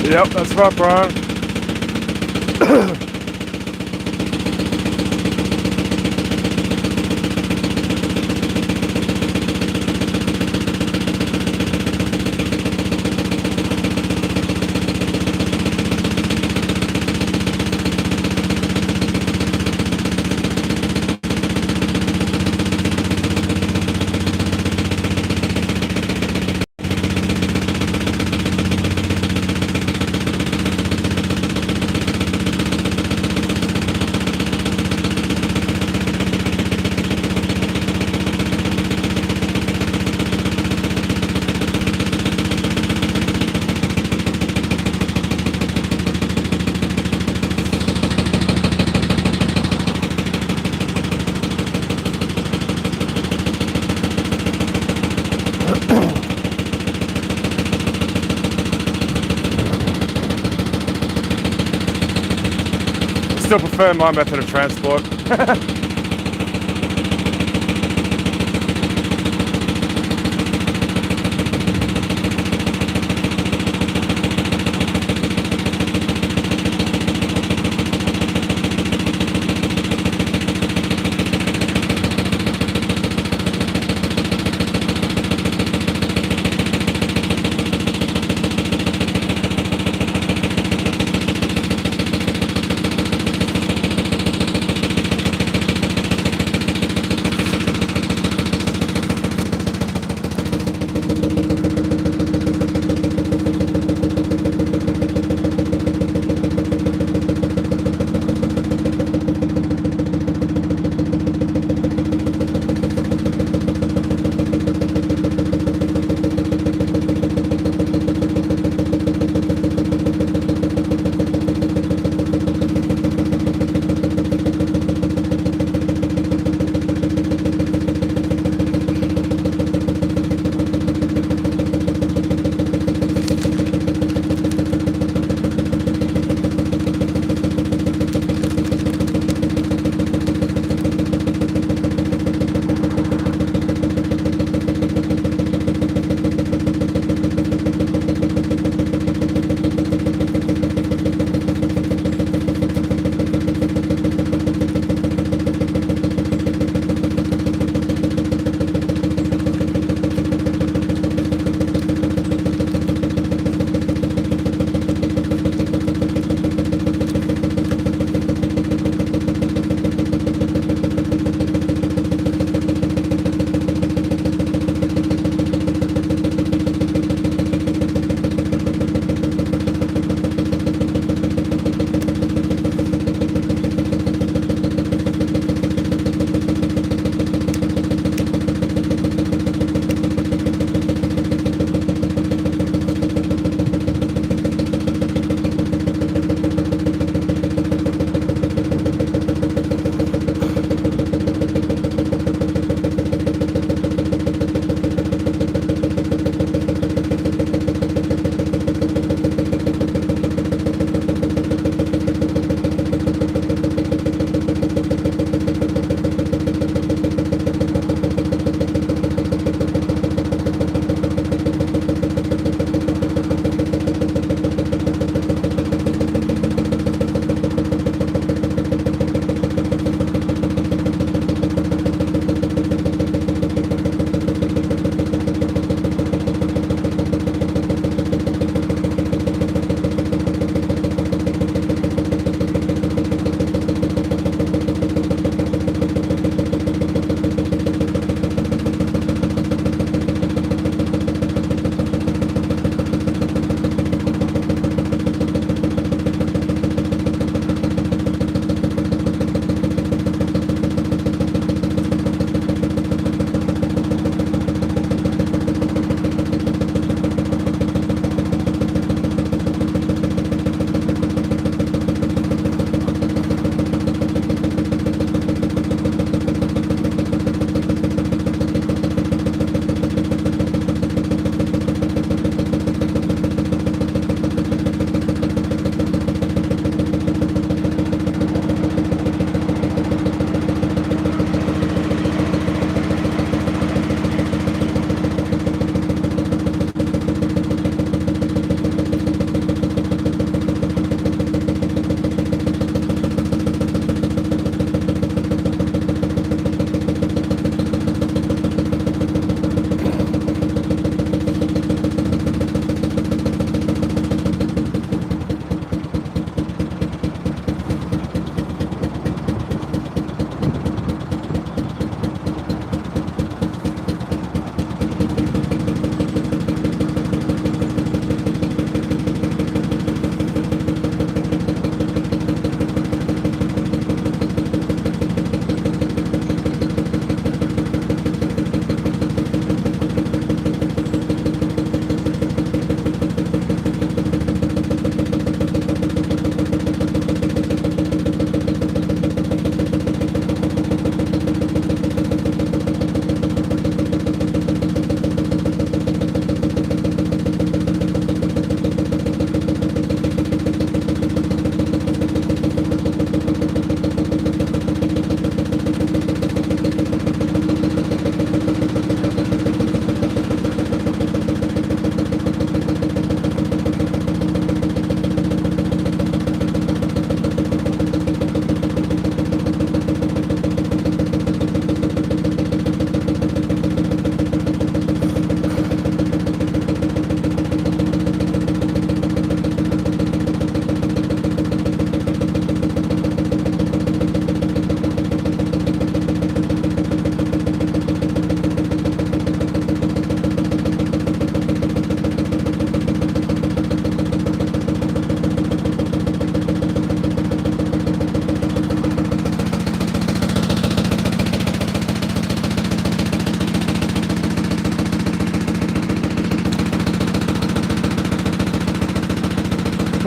Yep, that's right, Brian. Still prefer my method of transport.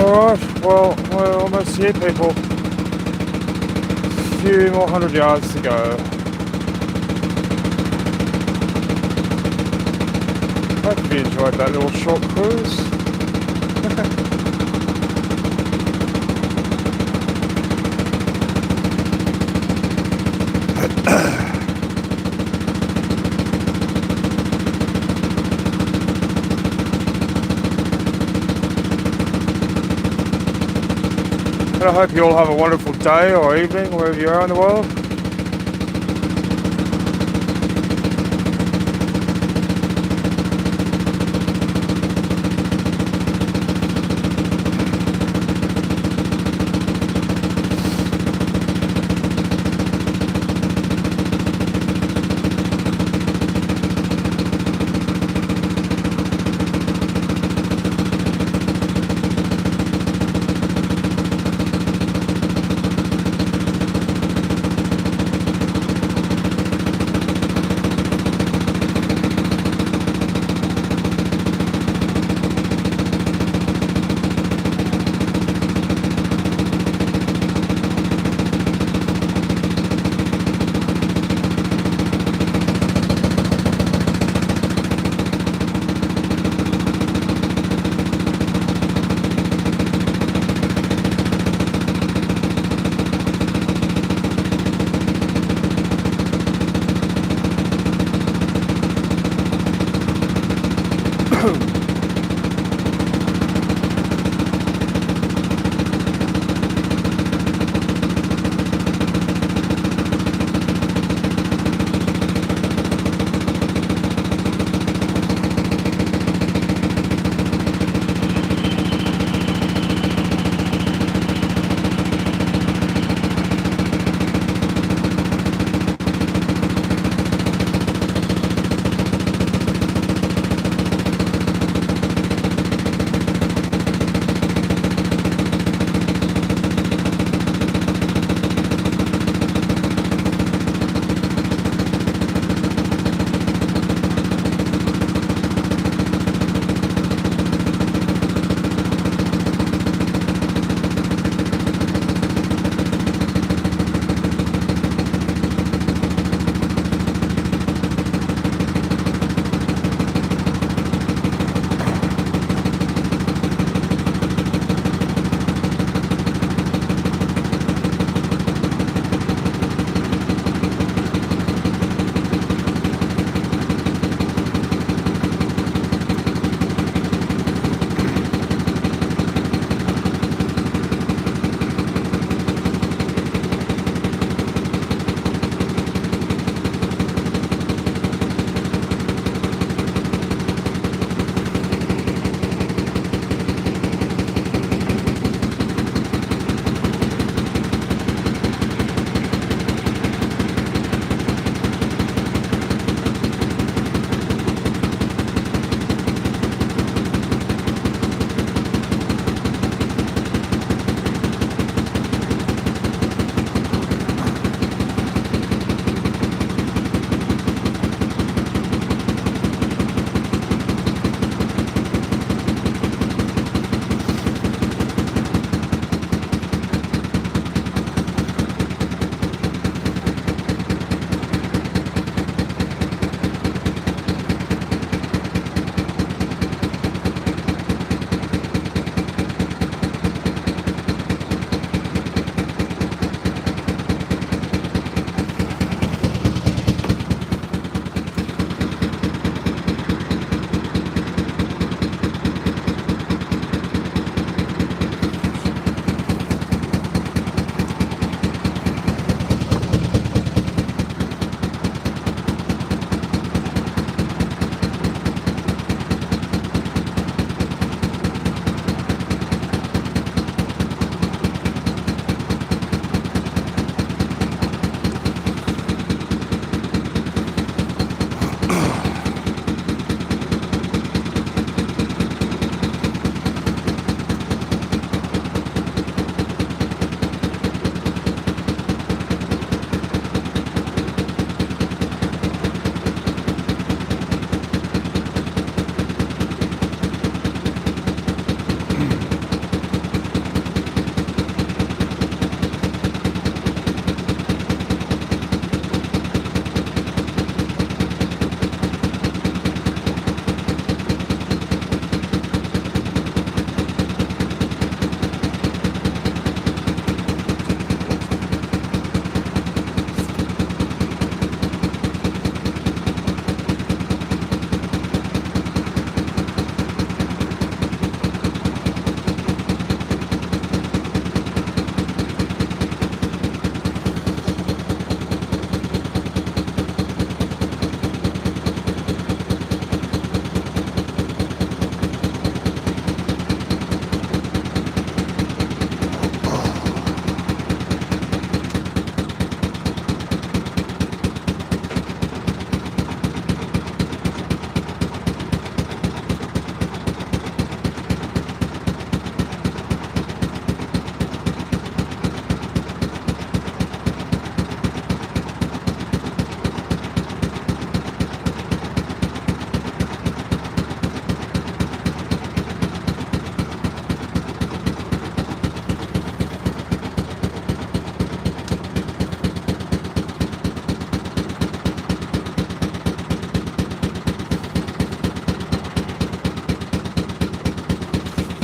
Alright, well, we're almost here, people. A few more 100 yards to go. Hope you enjoyed that little short cruise. And I hope you all have a wonderful day or evening, wherever you are in the world.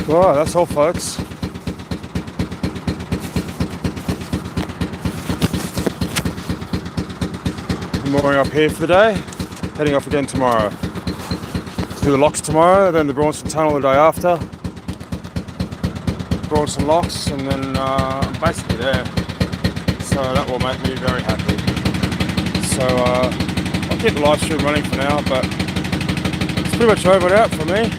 Well, that's all, folks. Mooring up here for the day. Heading off again tomorrow. To the locks tomorrow, then the Bronson Tunnel the day after. Bronson locks, and then I'm basically there. So that will make me very happy. So I'll keep the live stream running for now, but it's pretty much over and out for me.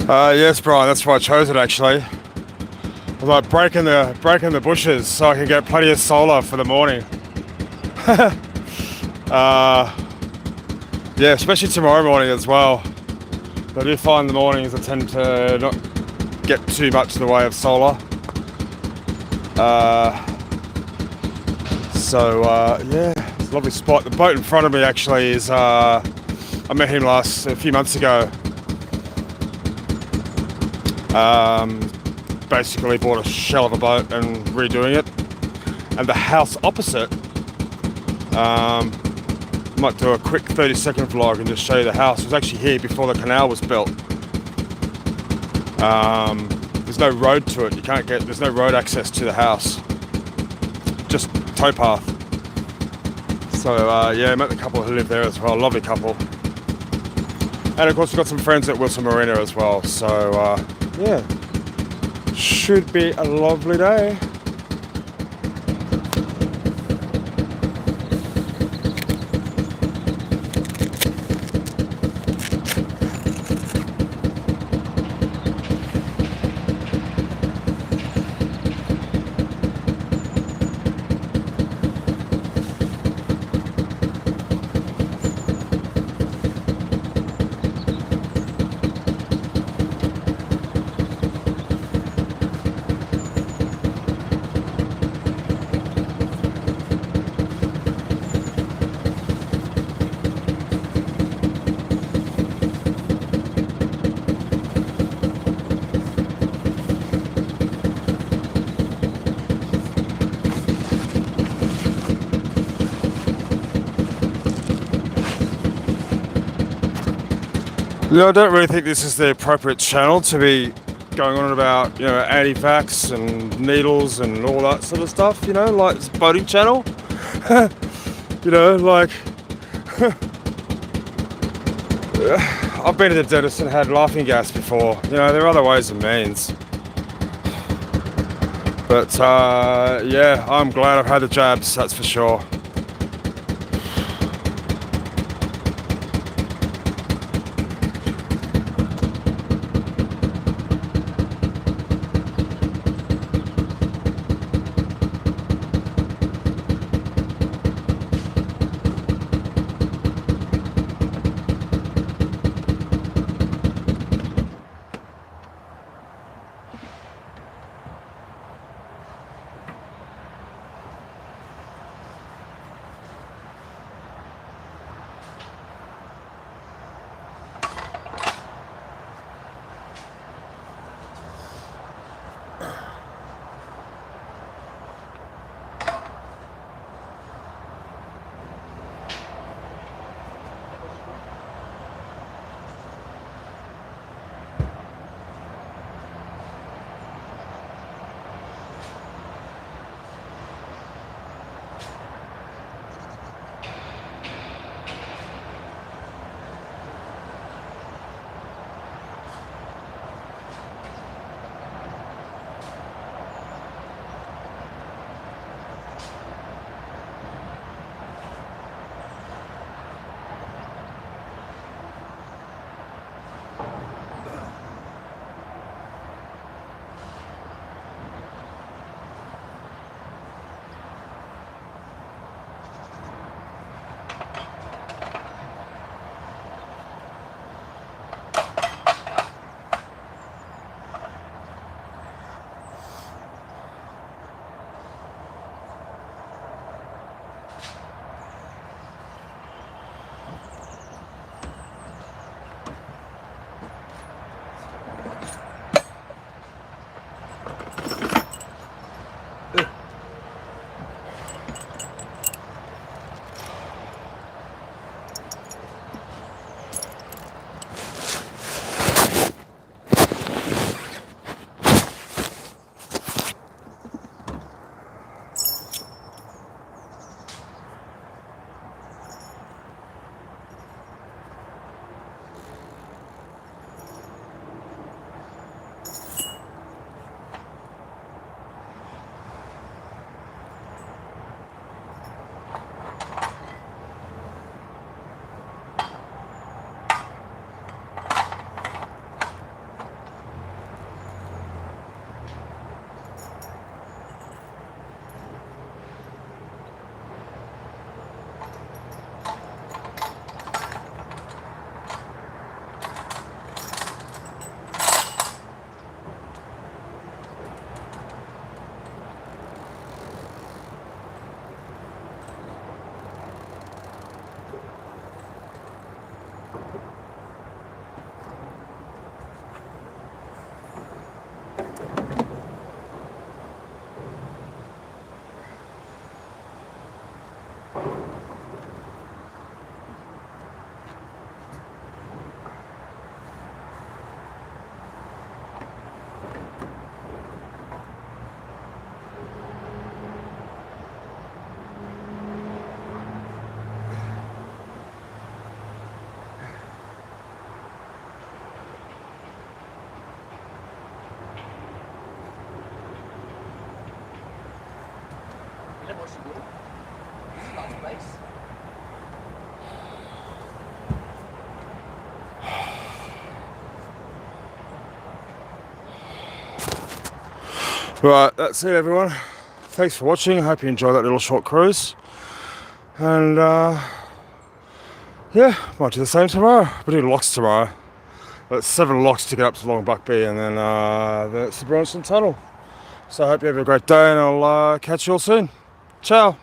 Yes, Brian, that's why I chose it actually. I was like breaking the bushes so I can get plenty of solar for the morning. Yeah, especially tomorrow morning as well. But I do find the mornings I tend to not get too much in the way of solar. Yeah, it's a lovely spot. The boat in front of me actually is, I met him a few months ago. Basically bought a shell of a boat and redoing it. And the house opposite, might do a quick 30-second vlog and just show you the house. It was actually here before the canal was built. There's no road to it. There's no road access to the house. Just towpath. So yeah, I met the couple who live there as well. Lovely couple. And of course we've got some friends at Wilson Marina as well. So yeah, should be a lovely day. I don't really think this is the appropriate channel to be going on about, anti-vax and needles and all that sort of stuff, like it's a boating channel. Like I've been to the dentist and had laughing gas before. There are other ways and means. But yeah, I'm glad I've had the jabs, that's for sure. Right, that's it everyone. Thanks for watching. I hope you enjoyed that little short cruise. And yeah, might do the same tomorrow. We'll do locks tomorrow. That's 7 locks to get up to Longbuck Bay, and then it's the Bronson Tunnel. So I hope you have a great day, and I'll catch you all soon. Ciao.